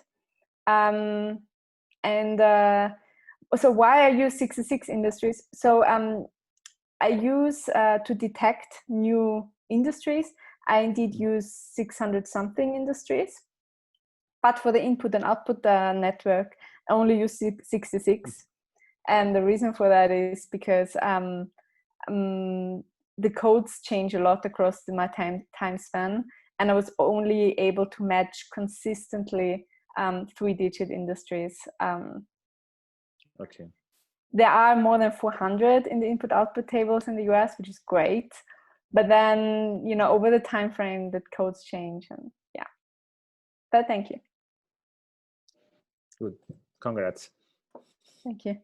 So why I use 66 industries? So I use to detect new industries. I indeed use 600 something industries, but for the input and output network, I only use 66. And the reason for that is because the codes change a lot across my time span, and I was only able to match consistently 3-digit industries. Okay. There are more than 400 in the input-output tables in the US, which is great. But then, you know, over the time frame, the codes change, and yeah. But thank you. Good. Congrats. Thank you.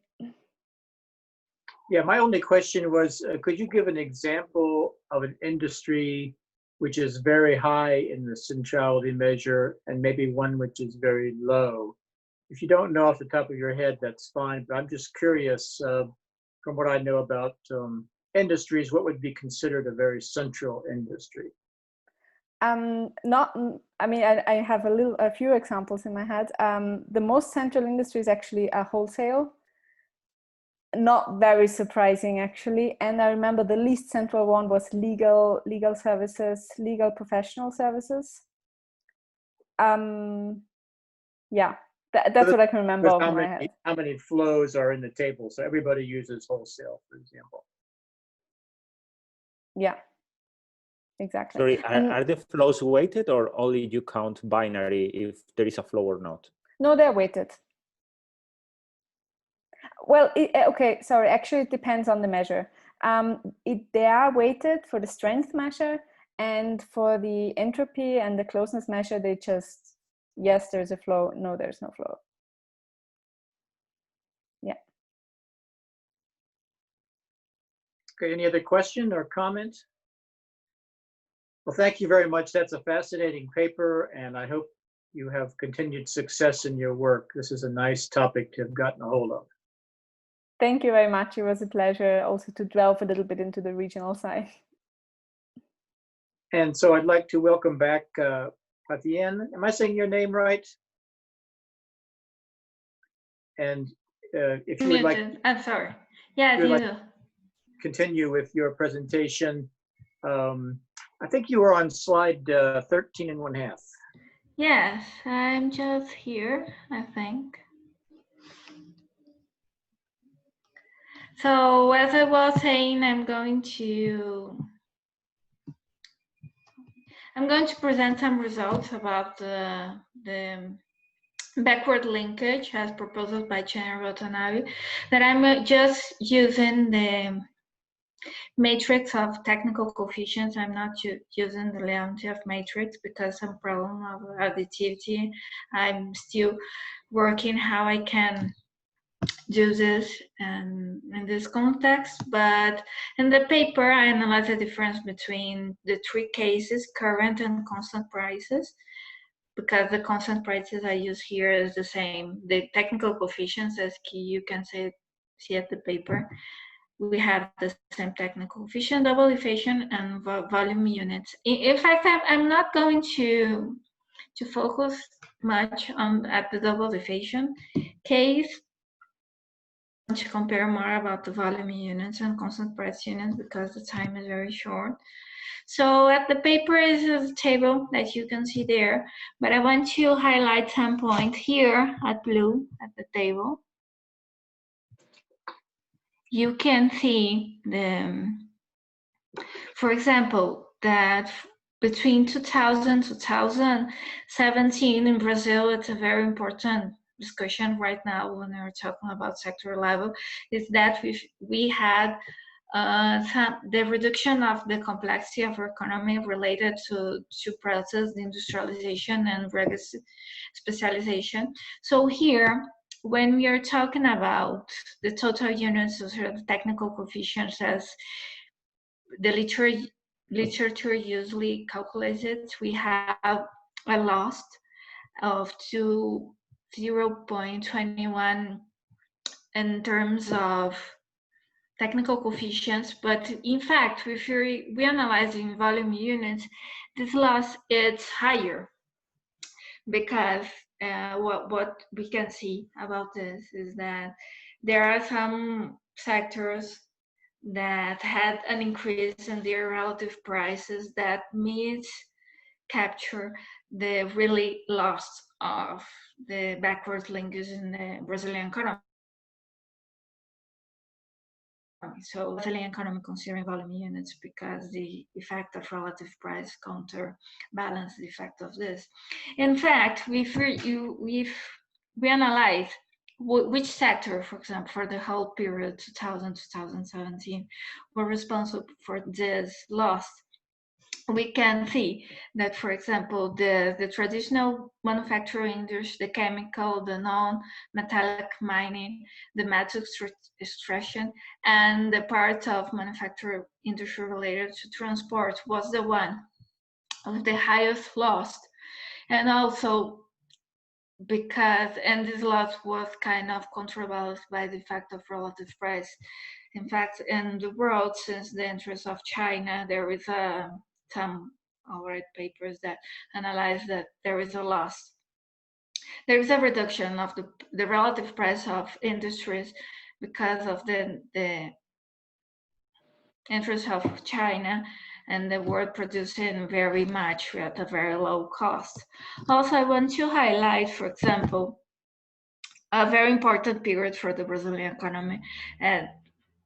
Yeah, my only question was, could you give an example of an industry which is very high in the centrality measure and maybe one which is very low? If you don't know off the top of your head, that's fine, but I'm just curious, from what I know about industries, what would be considered a very central industry? I mean, I have a few examples in my head. The most central industry is actually wholesale. Not very surprising, actually. And I remember the least central one was legal services, legal professional services. Yeah, that's what I can remember off my head. How many flows are in the table? So everybody uses wholesale, for example. Yeah, exactly. Sorry, are the flows weighted, or only you count binary if there is a flow or not? No, they're weighted. Well, okay, sorry, actually it depends on the measure. They are weighted for the strength measure, and for the entropy and the closeness measure, they just, yes, there's a flow, no, there's no flow. Yeah. Okay, any other question or comment? Well, thank you very much. That's a fascinating paper, and I hope you have continued success in your work. This is a nice topic to have gotten a hold of. Thank you very much. It was a pleasure also to delve a little bit into the regional side. And so I'd like to welcome back Patieene. Am I saying your name right? And if you would like, I'm sorry. Yeah, you do. Continue with your presentation. I think you were on slide 13½. Yes, I'm just here, I think. So as I was saying, I'm going to present some results about the backward linkage as proposed by Chen Watanabe, that I'm just using the matrix of technical coefficients. I'm not using the Leontief matrix because some problem of additivity. I'm still working how I can do this in this context, but in the paper I analyze the difference between the three cases, current and constant prices, because the constant prices I use here is the same. The technical coefficients, as you can see at the paper, we have the same technical coefficient, double inflation, and volume units. In fact, I'm not going to focus much at the double inflation case. To compare more about the volume units and constant price units because the time is very short. So at the paper is a table that you can see there, but I want to highlight some points here at blue at the table. You can see for example, that between 2000 to 2017 in Brazil, it's a very important discussion right now when we're talking about sector level, is that we had the reduction of the complexity of our economy related to process, industrialization, and specialization. So here, when we are talking about the total units of technical coefficients as the literature usually calculates it, we have a loss of 0.21 in terms of technical coefficients, but in fact, if we analyze in volume units, this loss is higher, because what we can see about this is that there are some sectors that had an increase in their relative prices that means capture the really loss of the backward linkage in the Brazilian economy. So Brazilian economy considering volume units, because the effect of relative price counterbalance the effect of this. In fact, if we analyze which sector, for example, for the whole period 2000-2017 were responsible for this loss, we can see that, for example, the traditional manufacturing industry, the chemical, the non-metallic mining, the metal extraction, and the part of manufacturing industry related to transport was the one of the highest loss. And also and this loss was kind of counterbalanced by the fact of relative price. In fact, in the world, since the interest of China, there is some alright papers that analyze that there is a loss. There is a reduction of the relative price of industries because of the interest of China and the world producing very much at a very low cost. Also, I want to highlight, for example, a very important period for the Brazilian economy and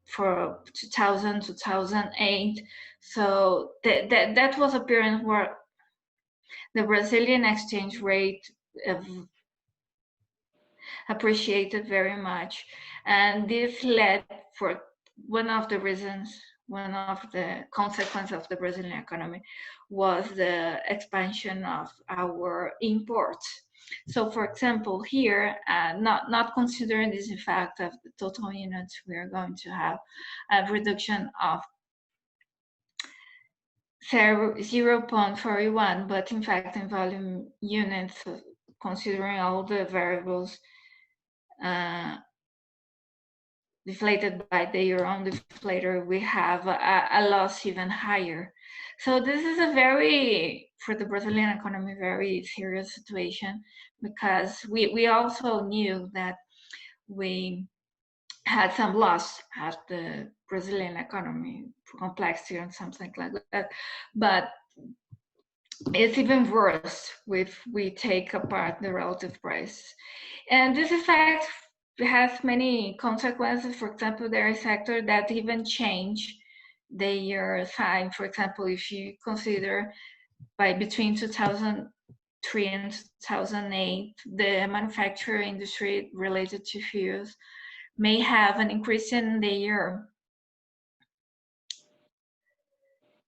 for 2000-2008. So that was a period where the Brazilian exchange rate appreciated very much, and this led for one of the consequences of the Brazilian economy was the expansion of our imports. So, for example, here, not considering this effect of the total units, we are going to have a reduction of 0.41, but in fact, in volume units, considering all the variables deflated by their own deflator, we have a loss even higher. So this is a for the Brazilian economy, very serious situation, because we also knew that we had some loss at the Brazilian economy, complexity and something like that. But it's even worse if we take apart the relative price. And this effect has many consequences. For example, there is sector that even change their sign. For example, if you consider between 2003 and 2008, the manufacturing industry related to fuels may have an increase in their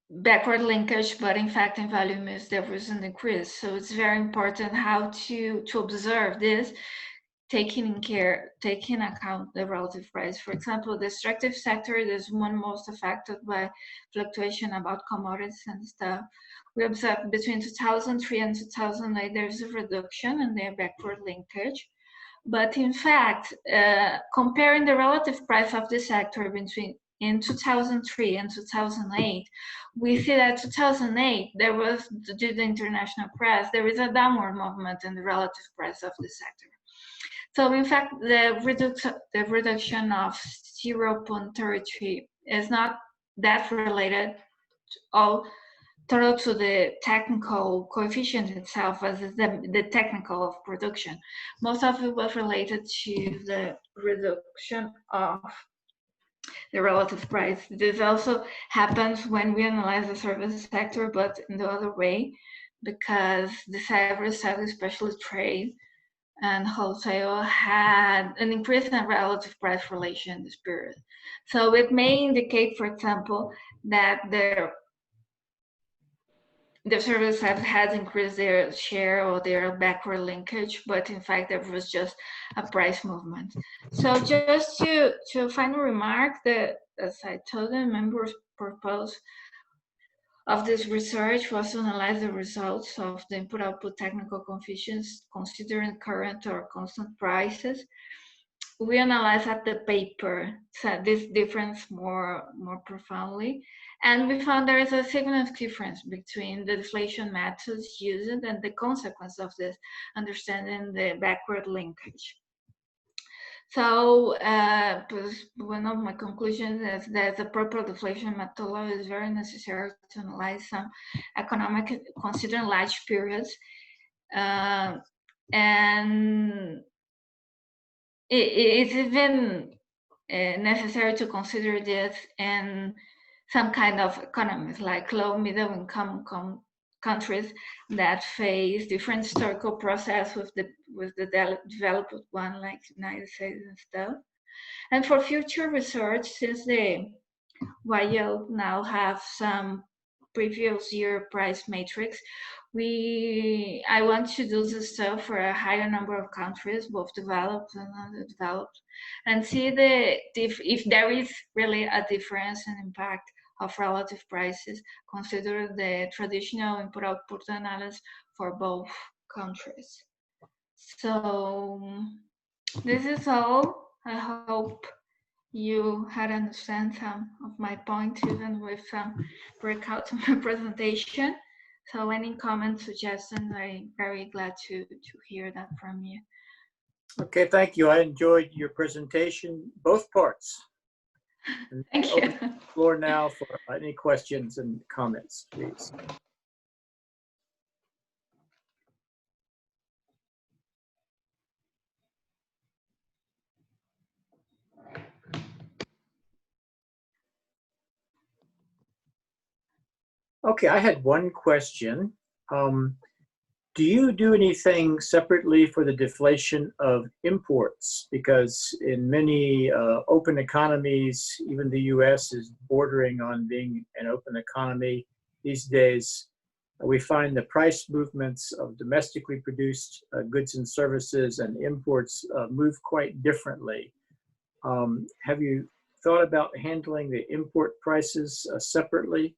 backward linkage, but in fact in volume there was an increase. So it's very important how to observe this, taking account the relative price. For example, the extractive sector is one most affected by fluctuation about commodities and stuff. We observed between 2003 and 2008 there's a reduction in their backward linkage. But in fact, comparing the relative price of this sector in 2003 and 2008, we see that 2008, there was, due to the international press, there is a downward movement in the relative price of this sector. So in fact, the reduction of 0.33 is not that related total to the technical coefficient itself, as is the technical of production. Most of it was related to the reduction of the relative price. This also happens when we analyze the service sector, but in the other way, because the service sector, especially trade, and wholesale had an increase in relative price relation in this period. So it may indicate, for example, that the service has increased their share or their backward linkage, but in fact there was just a price movement. So just to final remark, that as I told the members, purpose of this research was to analyze the results of the input-output technical coefficients considering current or constant prices. We analyzed at the paper this difference more profoundly, and we found there is a significant difference between the deflation methods used and the consequence of this, understanding the backward linkage. So one of my conclusions is that the proper deflation methodology is very necessary to analyze some economic, considering large periods, and it's even necessary to consider this in some kind of economies, like low middle income countries that face different historical process with the developed one, like United States and stuff. And for future research, since the YL now have some previous year price matrix, I want to do this stuff for a higher number of countries, both developed and underdeveloped, and see if there is really a difference in impact of relative prices, consider the traditional input-output analysis for both countries. So this is all. I hope you had understand some of my points, even with some breakouts in my presentation. So any comments, suggestions, I'm very glad to hear that from you. Okay, thank you. I enjoyed your presentation, both parts. And Thank you. open the floor now for any questions and comments, please. Okay, I had one question. Do you do anything separately for the deflation of imports? Because in many open economies, even the US is bordering on being an open economy these days. We find the price movements of domestically produced goods and services and imports move quite differently. Have you thought about handling the import prices separately?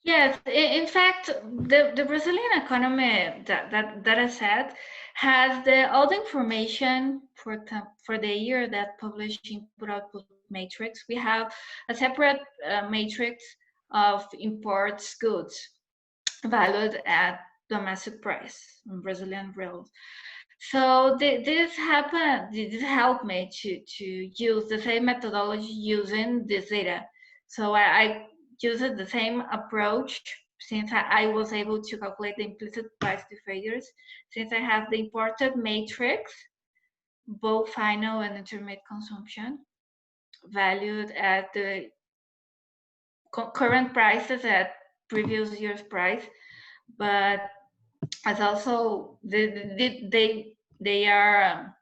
Yes, in fact, the Brazilian economy that I said has all the information for the year that published input-output matrix. We have a separate matrix of imports goods valued at domestic price in Brazilian reals. So this helped me to use the same methodology using this data. So I used the same approach since I was able to calculate the implicit price deflators, since I have the imported matrix, both final and intermediate consumption, valued at the current prices at previous year's price, but as also they are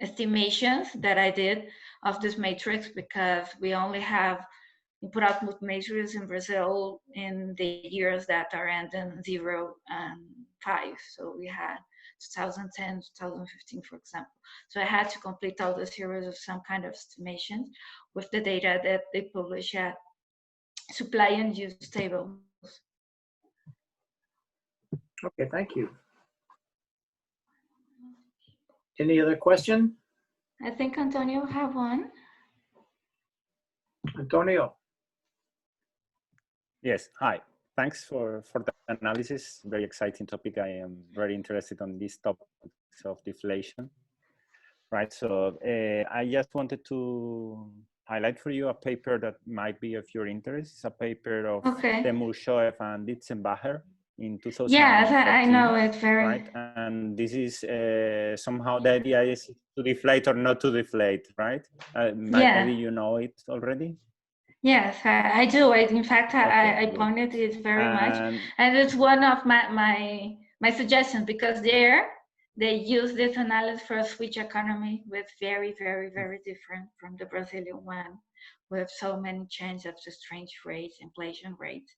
estimations that I did of this matrix, because we only have input-output matrices in Brazil in the years that are ending 0 and 5. So we had 2010, 2015, for example. So I had to complete all the series of some kind of estimation with the data that they publish at supply and use tables. Okay, thank you. Any other question? I think Antonio have one. Antonio. Yes, hi. Thanks for the analysis. Very exciting topic. I am very interested on this topic of deflation. Right, so I just wanted to highlight for you a paper that might be of your interest. It's a paper of Temur-Shoev and Dietzenbacher in 2014. Yes, I know it very. Right, and this is somehow the idea is to deflate or not to deflate, right? Maybe you know it already. Yes, I do. In fact, I pointed it very much, and it's one of my suggestions, because there they use this analysis for a switch economy with very, very, very different from the Brazilian one, with so many changes of exchange rates, inflation rates.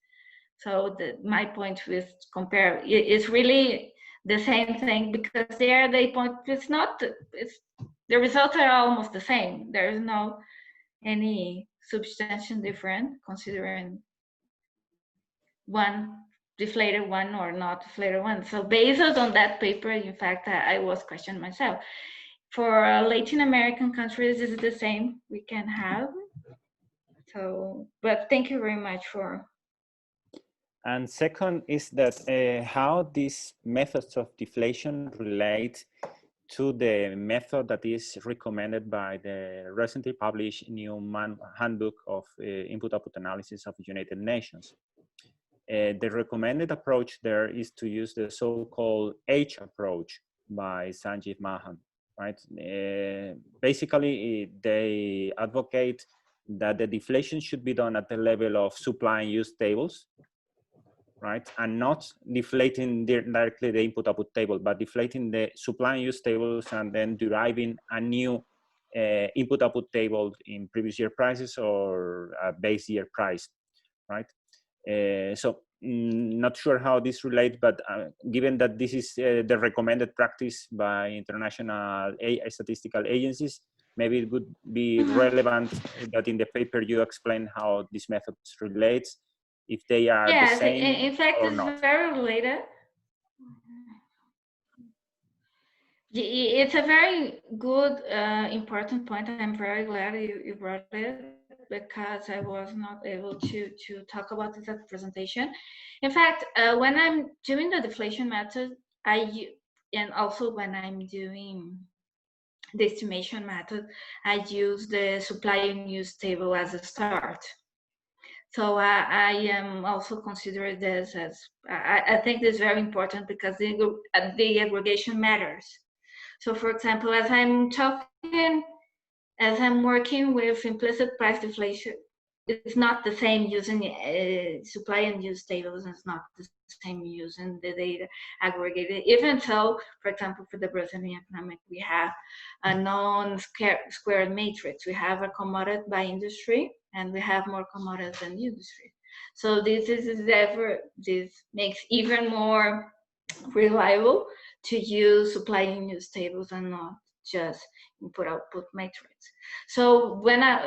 So my point with compare is really the same thing, because there they point, the results are almost the same. There is no any substantial difference considering one deflated one or not deflated one. So based on that paper, in fact, I was questioning myself. For Latin American countries, is it the same we can have? So, but thank you very much for. And second is that how these methods of deflation relate to the method that is recommended by the recently published new handbook of input-output analysis of the United Nations. The recommended approach there is to use the so-called H approach by Sanjeev Mahan, right? Basically, they advocate that the deflation should be done at the level of supply and use tables, right? And not deflating directly the input-output table, but deflating the supply and use tables and then deriving a new input-output table in previous year prices or a base year price, right? So not sure how this relates, but given that this is the recommended practice by international statistical agencies, maybe it would be relevant that in the paper you explain how these methods relates, if they are the same. In fact, or it's not. very related. It's a very good, important point. I'm very glad you brought it, because I was not able to talk about this at the presentation. In fact, when I'm doing the deflation method, and also when I'm doing the estimation method, I use the supply and use table as a start. So I am also considering this as, I think this is very important, because the aggregation matters. So for example, as I'm working with implicit price deflation, it's not the same using supply and use tables, and it's not the same using the data aggregated. Even so, for example, for the Brazilian economic, we have a non-squared matrix. We have a commodity by industry, and we have more commodities than industry. So this makes even more reliable to use supply and use tables and not just input-output matrix. So when I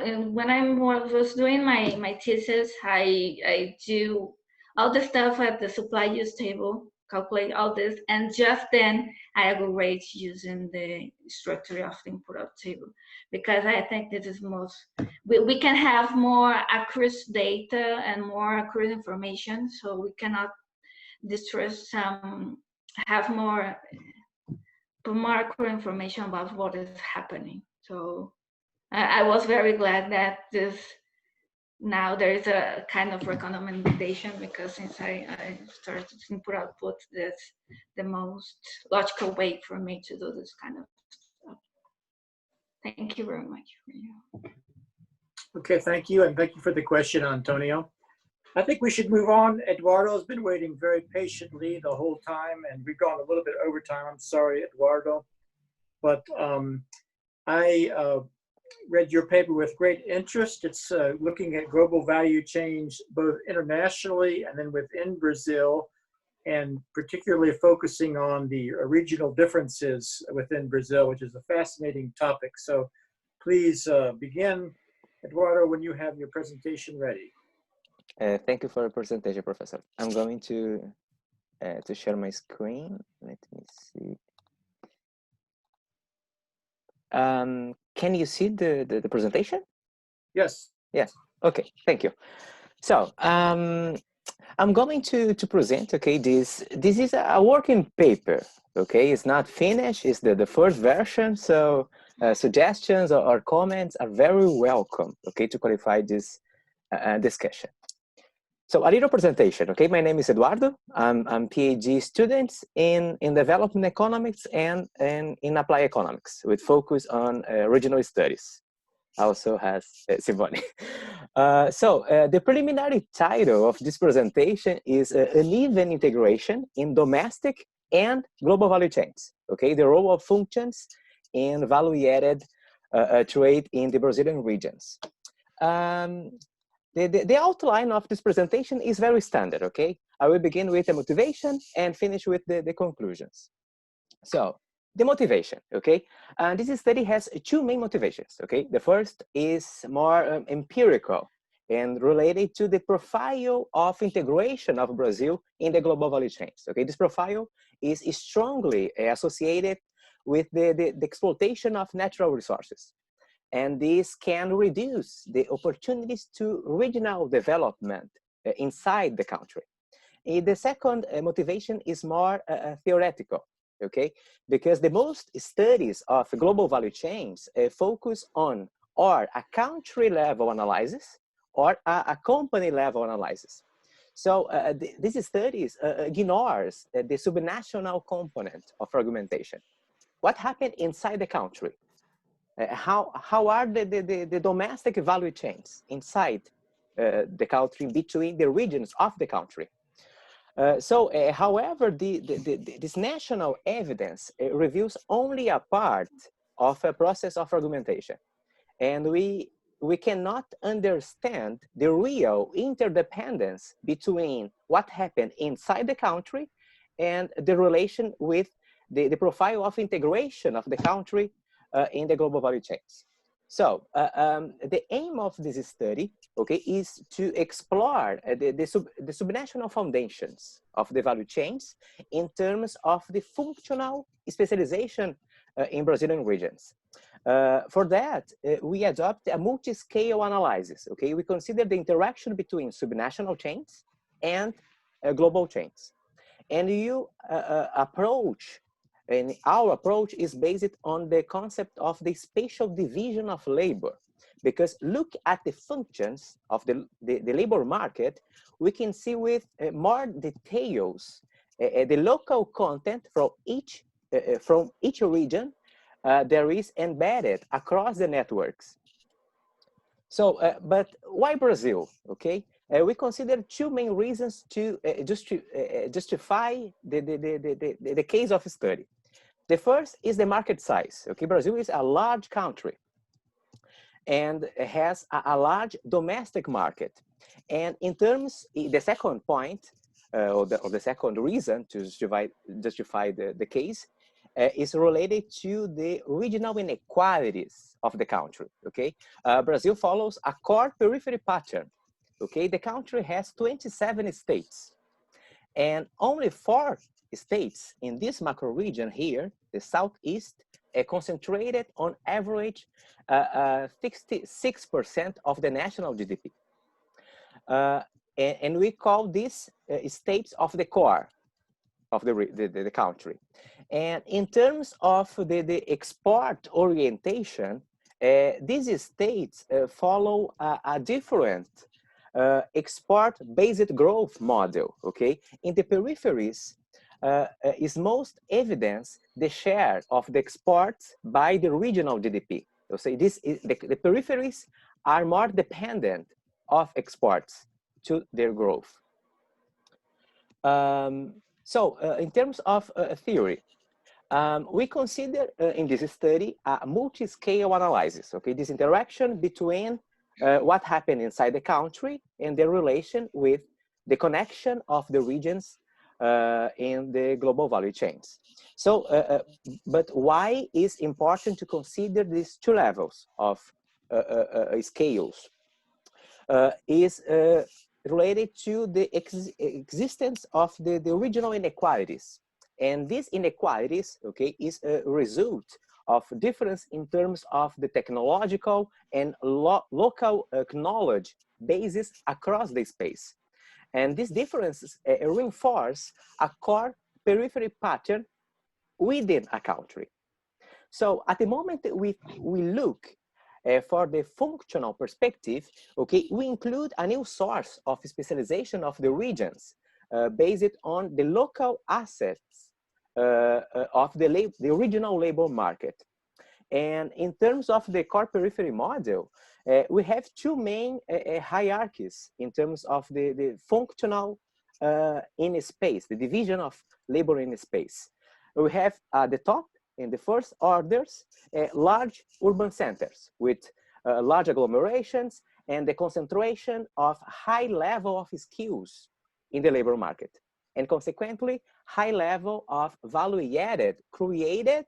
was doing my thesis, I do all the stuff at the supply use table, calculate all this, and just then I aggregate using the structure of the input-out table, because I think this is we can have more accurate data and more accurate information, so we cannot distrust have more accurate information about what is happening. So I was very glad that now there is a kind of recommendation, because since I started input-output, that's the most logical way for me to do this kind of stuff. Thank you very much for you. Okay, thank you, and thank you for the question, Antonio. I think we should move on. Eduardo has been waiting very patiently the whole time, and we've gone a little bit over time. I'm sorry, Eduardo. But I read your paper with great interest. It's looking at global value change, both internationally and then within Brazil, and particularly focusing on the regional differences within Brazil, which is a fascinating topic. So please begin, Eduardo, when you have your presentation ready. Thank you for the presentation, Professor. I'm going to share my screen. Let me see. Can you see the presentation? Yes. Yes. Okay. Thank you. So I'm going to present. Okay, this is a working paper. Okay, it's not finished. It's the first version. So suggestions or comments are very welcome. Okay, to qualify this discussion. So a little presentation, okay? My name is Eduardo. I'm PhD student in development economics and in applied economics with focus on regional studies. Also has Simone. The preliminary title of this presentation is Uneven Integration in Domestic and Global Value Chains, okay, the role of functions in value-added trade in the Brazilian regions. The outline of this presentation is very standard, okay? I will begin with the motivation and finish with the conclusions. So, the motivation, okay? And this study has two main motivations, okay? The first is more empirical and related to the profile of integration of Brazil in the global value chains, okay? This profile is strongly associated with the exploitation of natural resources. And this can reduce the opportunities to regional development inside the country. The second motivation is more theoretical, okay? Because the most studies of global value chains focus on or a country level analysis or a company level analysis. So these studies ignores the subnational component of argumentation. What happened inside the country? How are the domestic value chains inside the country, between the regions of the country? However, this national evidence reveals only a part of a process of argumentation. And we cannot understand the real interdependence between what happened inside the country and the relation with the profile of integration of the country in the global value chains. So the aim of this study, okay, is to explore the subnational foundations of the value chains in terms of the functional specialization in Brazilian regions. For that, we adopt a multi-scale analysis, okay? We consider the interaction between subnational chains and global chains. And and our approach is based on the concept of the spatial division of labor. Because look at the functions of the labor market, we can see with more details the local content from each region there is embedded across the networks. So, but why Brazil, okay? We consider two main reasons to justify the case of study. The first is the market size, okay? Brazil is a large country and has a large domestic market. And in terms, the second point, or the second reason to justify the case is related to the regional inequalities of the country, okay? Brazil follows a core periphery pattern, okay? The country has 27 states and only 4 states in this macro region here, the Southeast, concentrated on average 66% of the national GDP. And we call these states of the core of the country. And in terms of the export orientation, these states follow a different export-based growth model, okay? In the peripheries, is most evidence the share of the exports by the regional GDP. So this is, the peripheries are more dependent of exports to their growth. In terms of theory, we consider in this study a multi-scale analysis, okay? This interaction between what happened inside the country and the relation with the connection of the regions in the global value chains. So, but why is important to consider these two levels of scales? Is related to the existence of the regional inequalities. And these inequalities, okay, is a result of difference in terms of the technological and local knowledge bases across the space. And these differences reinforce a core periphery pattern within a country. So at the moment that we look for the functional perspective, okay, we include a new source of specialization of the regions based on the local assets of the regional labor market. And in terms of the core periphery model, we have two main hierarchies in terms of the functional in space, the division of labor in space. we have at the top, in the first orders, large urban centers with large agglomerations and the concentration of high level of skills in the labor market, and consequently, high level of value added created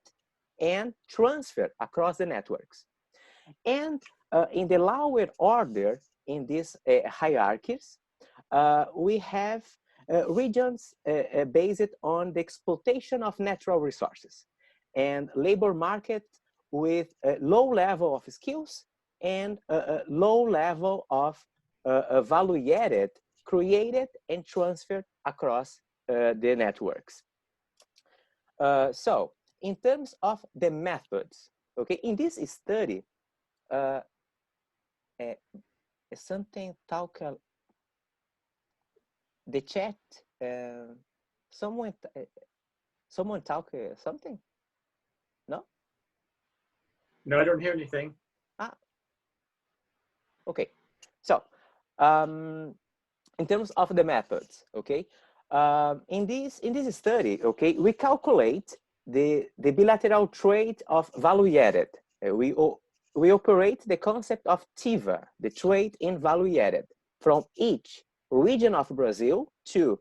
and transferred across the networks. And in the lower order in these hierarchies, we have regions based on the exploitation of natural resources and labor market with a low level of skills and a low level of value added created and transferred across the networks. So in terms of the methods, okay, in this study, something talk, the chat, someone talk something? No? No, I don't hear anything. Ah, okay. So, in terms of the methods, okay, in this study, okay, we calculate the bilateral trade of value added. We operate the concept of TIVA, the trade in value added, from each region of Brazil to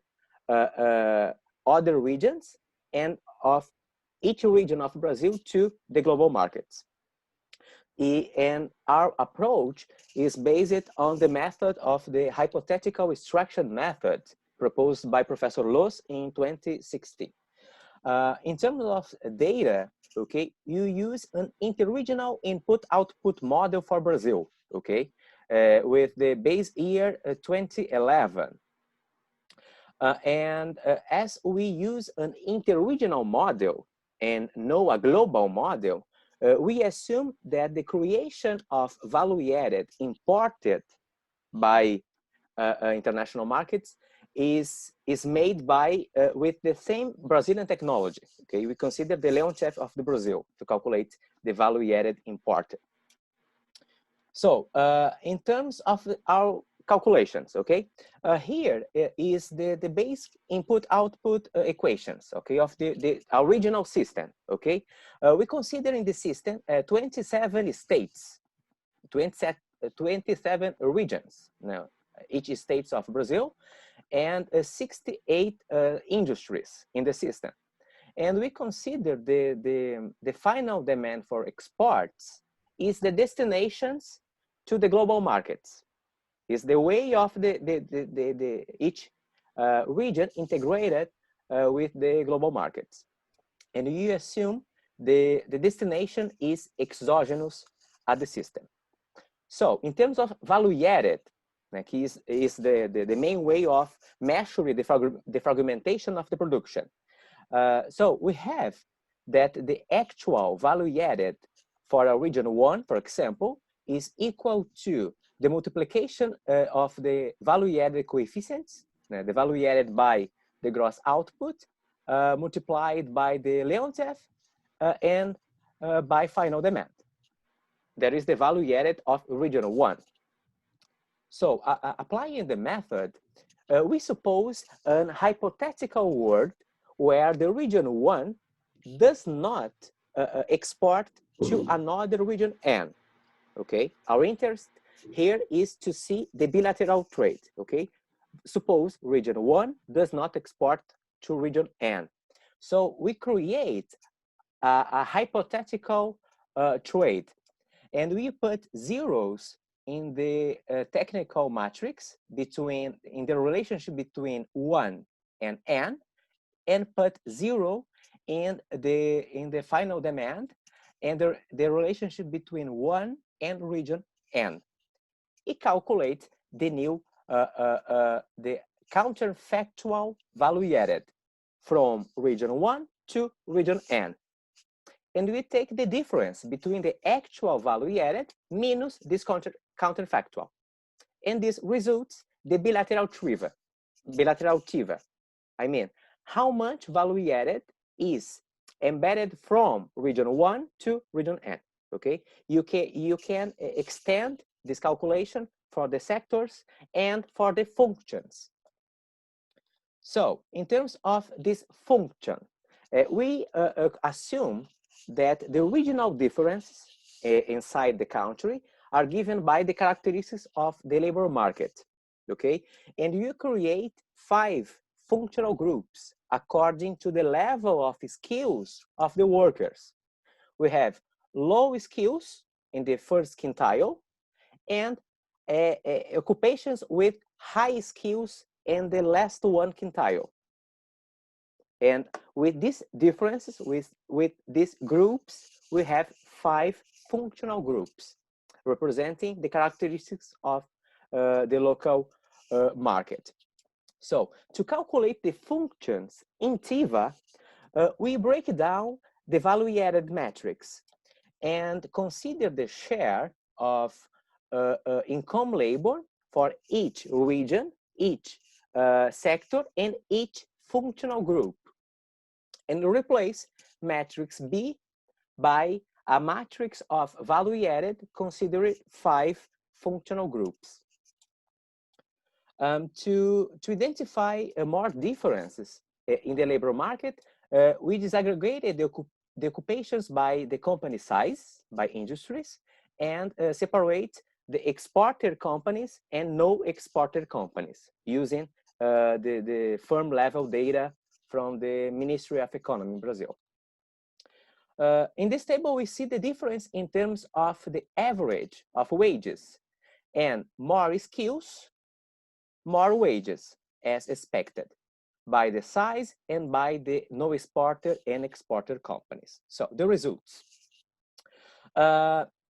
other regions, and of each region of Brazil to the global markets. And our approach is based on the method of the hypothetical extraction method proposed by Professor Loos in 2016. In terms of data, okay, you use an interregional input-output model for Brazil, okay, with the base year 2011. As we use an interregional model and no a global model, we assume that the creation of value added imported by international markets is made by with the same Brazilian technology. Okay, we consider the Leontief of the Brazil to calculate the value added imported. So in terms of our calculations, okay, here is the base input-output equations, okay, of the original system, okay. We consider in the system 27 states, 27 regions, now, each states of Brazil, and 68 industries in the system. And we consider the final demand for exports is the destinations to the global markets. Is the way of each region integrated with the global markets. And you assume the destination is exogenous at the system. So in terms of value added, like is the main way of measuring the fragmentation of the production. So we have that the actual value added for a region 1, for example, is equal to the multiplication of the value added coefficients, the value added by the gross output, multiplied by the Leontief and by final demand. That is the value added of region 1. So applying the method, we suppose an hypothetical world where the region 1 does not export to another region N. Okay, our interest here is to see the bilateral trade. Okay, suppose region 1 does not export to region N. So we create a hypothetical trade, and we put zeros in the technical matrix in the relationship between 1 and N, and put 0 in the final demand and the relationship between 1 and region N. It calculates the new the counterfactual value added from region 1 to region N. And we take the difference between the actual value added minus this counterfactual. And this results the bilateral TIVA. I mean, how much value added is embedded from region 1 to region N. Okay, you can extend this calculation for the sectors and for the functions. So in terms of this function, we assume that the regional differences inside the country are given by the characteristics of the labor market, okay? And you create 5 functional groups according to the level of skills of the workers. We have low skills in the first quintile and occupations with high skills in the last one quintile. And with these differences, with these groups, we have 5 functional groups representing the characteristics of the local market. So to calculate the functions in TIVA, we break down the value-added matrix and consider the share of income labor for each region, each sector, and each functional group, and replace matrix B by a matrix of value-added considering 5 functional groups. To identify more differences in the labor market, we disaggregated the occupations by the company size, by industries, and separate the exporter companies and no exporter companies using the firm level data from the Ministry of Economy in Brazil. In this table, we see the difference in terms of the average of wages, and more skills, more wages as expected by the size and by the no exporter and exporter companies. So the results.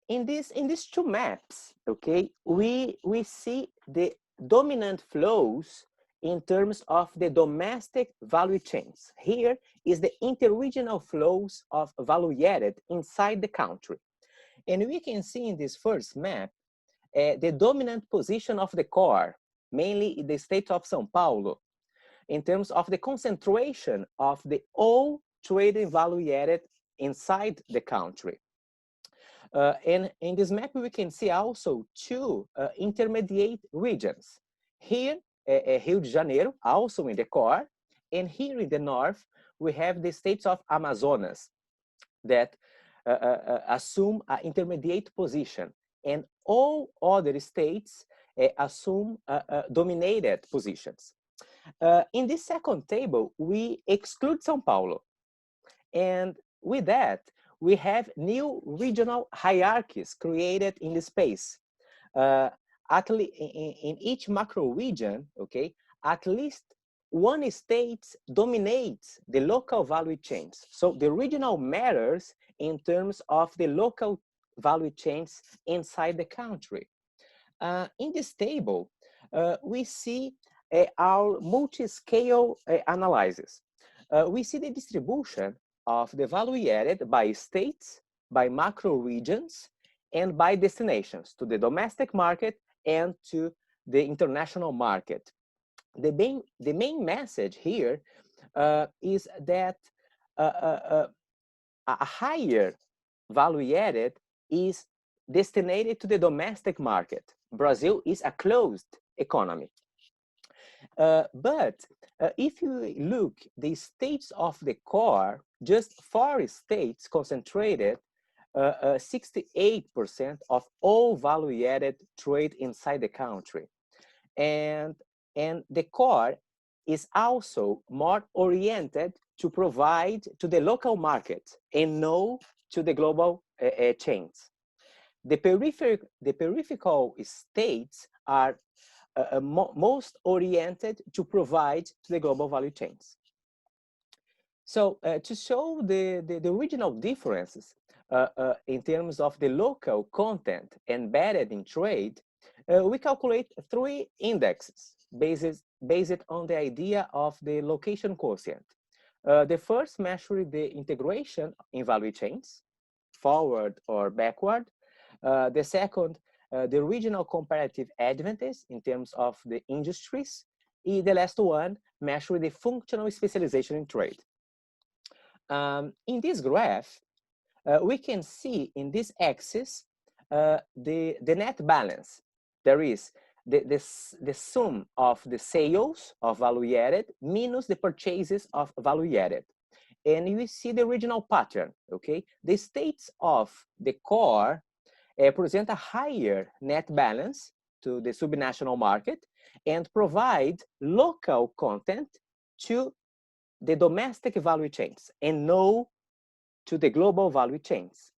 In these 2 maps, okay, we see the dominant flows in terms of the domestic value chains. Here is the interregional flows of value added inside the country. And we can see in this first map, the dominant position of the core, mainly in the state of São Paulo, in terms of the concentration of the all trade and value added inside the country. And in this map, we can see also 2 intermediate regions. Here, Rio de Janeiro, also in the core, and here in the north, we have the states of Amazonas that assume an intermediate position, and all other states assume dominated positions. In this second table, we exclude São Paulo, and with that, we have new regional hierarchies created in the space. Actually, in each macro region, okay, at least one state dominates the local value chains. So the regional matters in terms of the local value chains inside the country. In this table, we see our multi-scale analysis. We see the distribution of the value added by states, by macro regions, and by destinations to the domestic market and to the international market. The main message here is that a higher value added is destined to the domestic market. Brazil is a closed economy. But if you look the states of the core, just 4 states concentrated 68% of all value-added trade inside the country. And the core is also more oriented to provide to the local market and no to the global chains. The peripheral states are most oriented to provide to the global value chains. So to show the regional differences in terms of the local content embedded in trade, we calculate 3 indexes based on the idea of the location quotient. The first measures the integration in value chains, forward or backward. The second, the regional comparative advantage in terms of the industries. And the last one, measure the functional specialization in trade. In this graph, we can see in this axis the net balance. There is the sum of the sales of value added minus the purchases of value added. and you see the regional pattern, okay? The states of the core present a higher net balance to the subnational market and provide local content to the domestic value chains and no to the global value chains.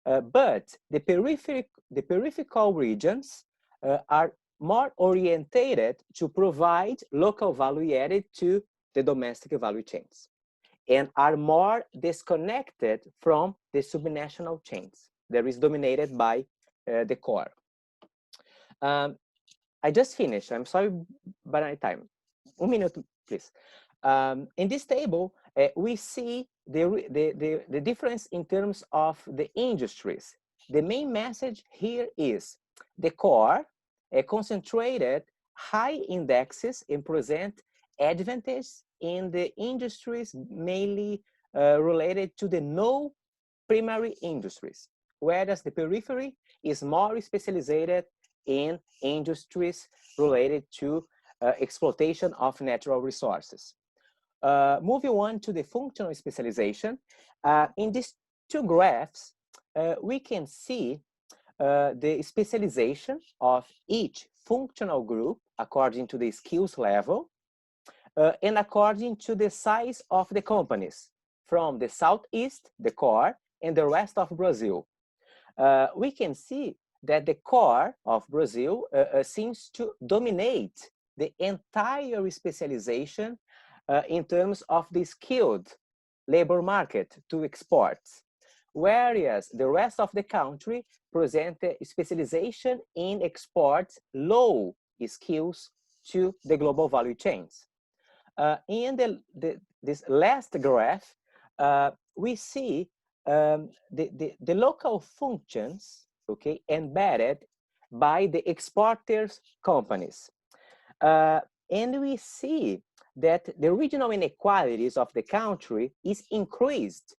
But the peripheral regions are more orientated to provide local value added to the domestic value chains and are more disconnected from the subnational chains that is dominated by the core. I just finished. I'm sorry by my time. 1 minute, please. In this table, we see the difference in terms of the industries. The main message here is the core concentrated high indexes and present advantage in the industries mainly related to the no primary industries, whereas the periphery is more specialized in industries related to exploitation of natural resources. Moving on to the functional specialization, in these two graphs, we can see the specialization of each functional group according to the skills level and according to the size of the companies from the Southeast, the core, and the rest of Brazil. We can see that the core of Brazil seems to dominate the entire specialization in terms of the skilled labor market to exports, whereas the rest of the country present a specialization in exports low skills to the global value chains. In this last graph, we see the local functions, okay, embedded by the exporters companies. And we see that the regional inequalities of the country is increased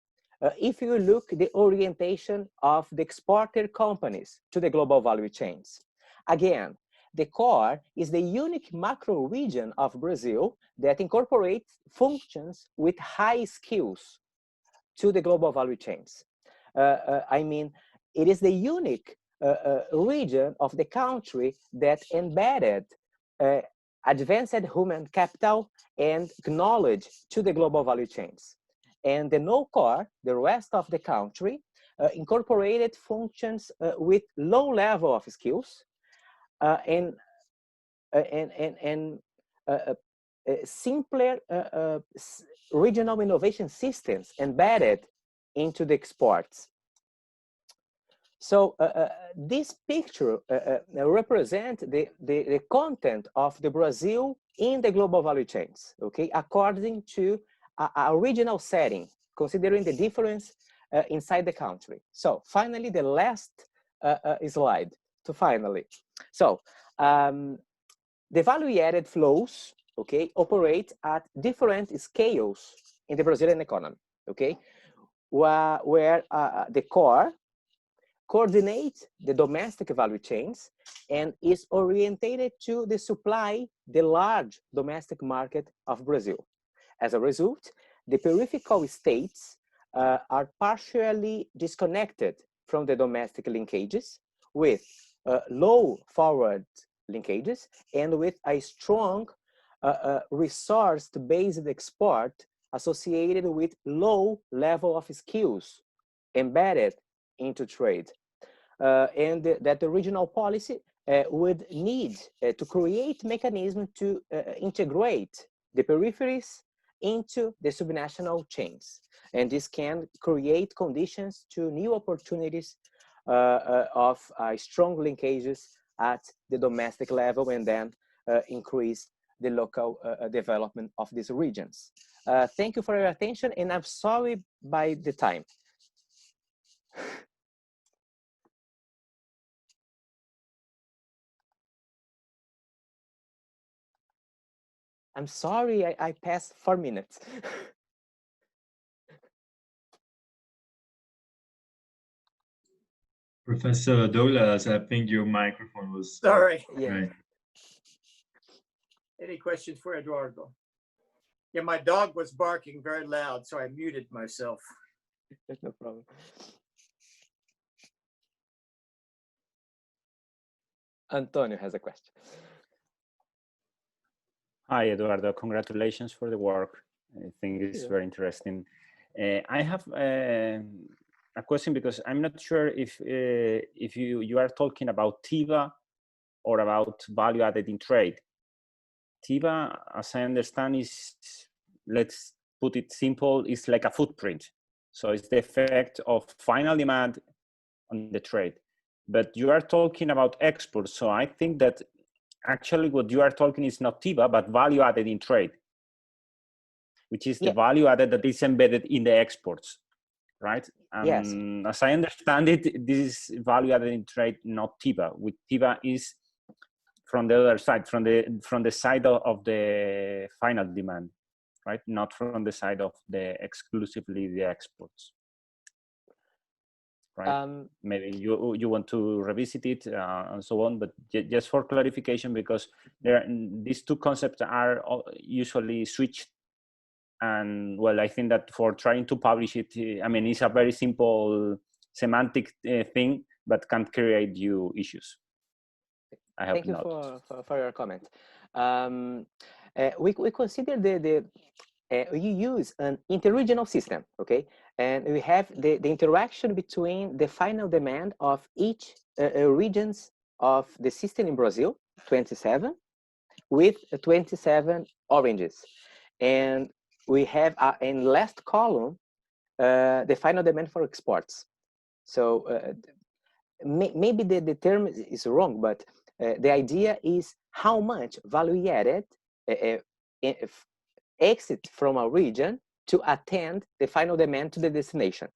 if you look the orientation of the exporter companies to the global value chains. Again, the core is the unique macro region of Brazil that incorporates functions with high skills to the global value chains. I mean, it is the unique region of the country that embedded advanced human capital and knowledge to the global value chains. And the no core, the rest of the country, incorporated functions with low level of skills and simpler regional innovation systems embedded into the exports. So this picture represents the content of the Brazil in the global value chains, okay, according to a regional setting, considering the difference inside the country. So finally, the last slide to finally. So the value-added flows, okay, operate at different scales in the Brazilian economy, okay, where the core coordinates the domestic value chains and is orientated to the supply, the large domestic market of Brazil. As a result, the peripheral states are partially disconnected from the domestic linkages with low forward linkages and with a strong resource-based export associated with low level of skills embedded into trade. And that the regional policy would need to create mechanisms to integrate the peripheries into the subnational chains. And this can create conditions to new opportunities of strong linkages at the domestic level and then increase the local development of these regions. Thank you for your attention, and I'm sorry by the time. I'm sorry, I passed 4 minutes. Professor Douglas, I think your microphone was Sorry. Yeah. right. Any questions for Eduardo? Yeah, my dog was barking very loud, so I muted myself. No problem. Antonio has a question. Hi, Eduardo. Congratulations for the work. I think it's very interesting. I have a question because I'm not sure if you are talking about TIVA or about value added in trade. TIVA, as I understand, is, let's put it simple, is like a footprint. So it's the effect of final demand on the trade. But you are talking about exports. So I think that actually what you are talking is not TIVA, but value added in trade, which is the value added that is embedded in the exports, right? Yes. As I understand it, this is value added in trade, not TIVA. With TIVA is from the other side, from the side of the final demand, right? Not from the side of the exclusively the exports. Right? Maybe you want to revisit it and so on, but just for clarification, because these two concepts are usually switched. And well, I think that for trying to publish it, I mean, it's a very simple semantic thing, but can create you issues. I hope Thank you not. for your comment. We consider you use an interregional system, okay? And we have the interaction between the final demand of each regions of the system in Brazil, 27, with 27 oranges. And we have in last column, the final demand for exports. So maybe the term is wrong, but the idea is how much value added exit from a region to attend the final demand to the destination.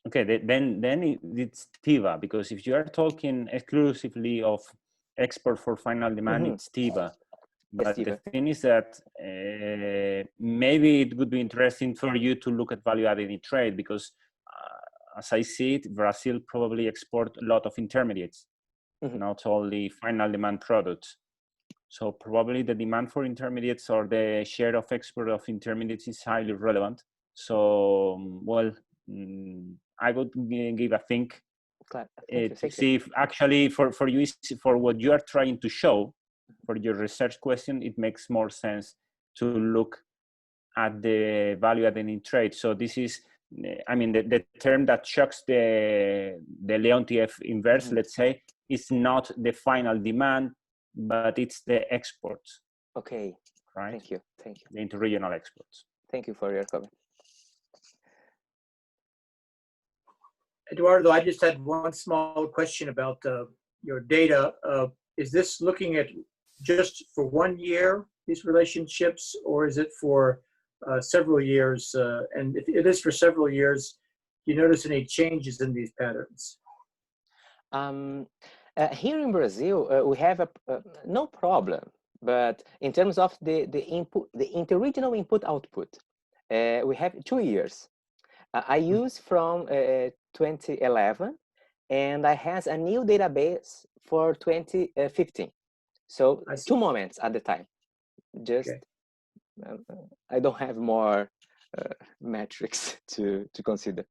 Okay, then it's TIVA, because if you are talking exclusively of export for final demand, it's TIVA. But the thing is that maybe it would be interesting for you to look at value added in trade, because as I see it, Brazil probably export a lot of intermediates, not only final demand products. So probably the demand for intermediates or the share of export of intermediates is highly relevant. So, well, I would give a think to see if actually for you, for what you are trying to show, for your research question, it makes more sense to look at the value added in trade. So this is, I mean, the term that shocks the Leontief inverse, let's say, is not the final demand, but it's the exports. Okay. Right. Thank you. The interregional exports. Thank you for your comment. Eduardo, I just had one small question about your data. Is this looking at just for 1 year, these relationships, or is it for several years? And if it is for several years, do you notice any changes in these patterns? Here in Brazil, we have no problem, but in terms of the input, the interregional input-output, we have 2 years. I use from 2011, and I have a new database for 2015. So 2 moments at the time. Just I don't have more metrics to consider.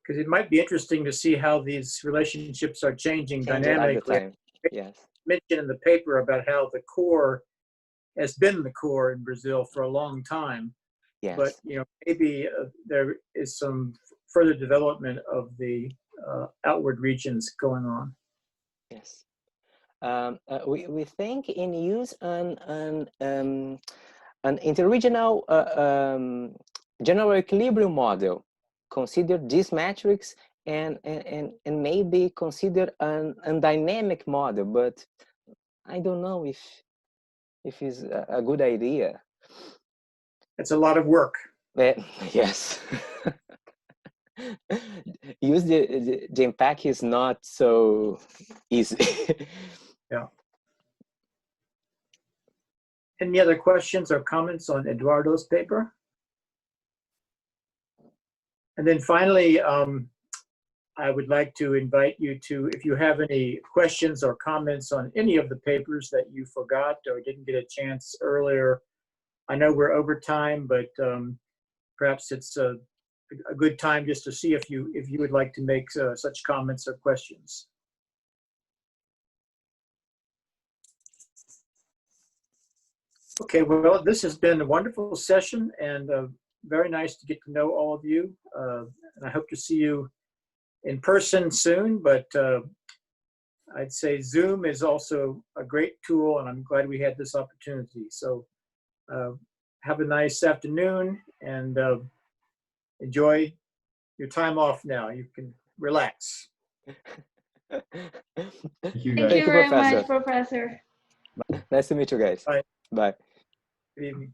Because it might be interesting to see how these relationships are changing dynamically. Yes. Mentioned in the paper about how the core has been the core in Brazil for a long time. Yes. But maybe there is some further development of the outward regions going on. Yes. We think in use an interregional general equilibrium model. Consider these metrics and maybe consider a dynamic model, but I don't know if it's a good idea. It's a lot of work. Yes. Use the impact is not so easy. Yeah. Any other questions or comments on Eduardo's paper? And then finally, I I would like to invite you to, if you have any questions or comments on any of the papers that you forgot or didn't get a chance earlier. I know we're over time, but perhaps it's a good time just to see if you would like to make such comments or questions. Okay, well, this has been a wonderful session and very nice to get to know all of you. And I hope to see you in person soon, but I'd say Zoom is also a great tool, and I'm glad we had this opportunity. So have a nice afternoon and enjoy your time off now. You can relax. Thank Thank you, guys. you Thank you, very Professor. much, Professor. Nice to meet you guys. Bye. Bye. Good evening.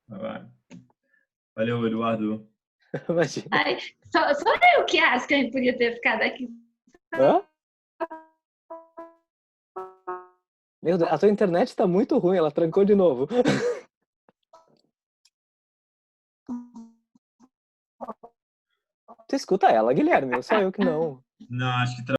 Vai. Valeu, Eduardo. Imagina. Ai, só eu que acho que a gente podia ter ficado aqui. Hã? Meu Deus, a tua internet tá muito ruim, ela trancou de novo. Tu escuta ela, Guilherme, só eu que não. Não, acho que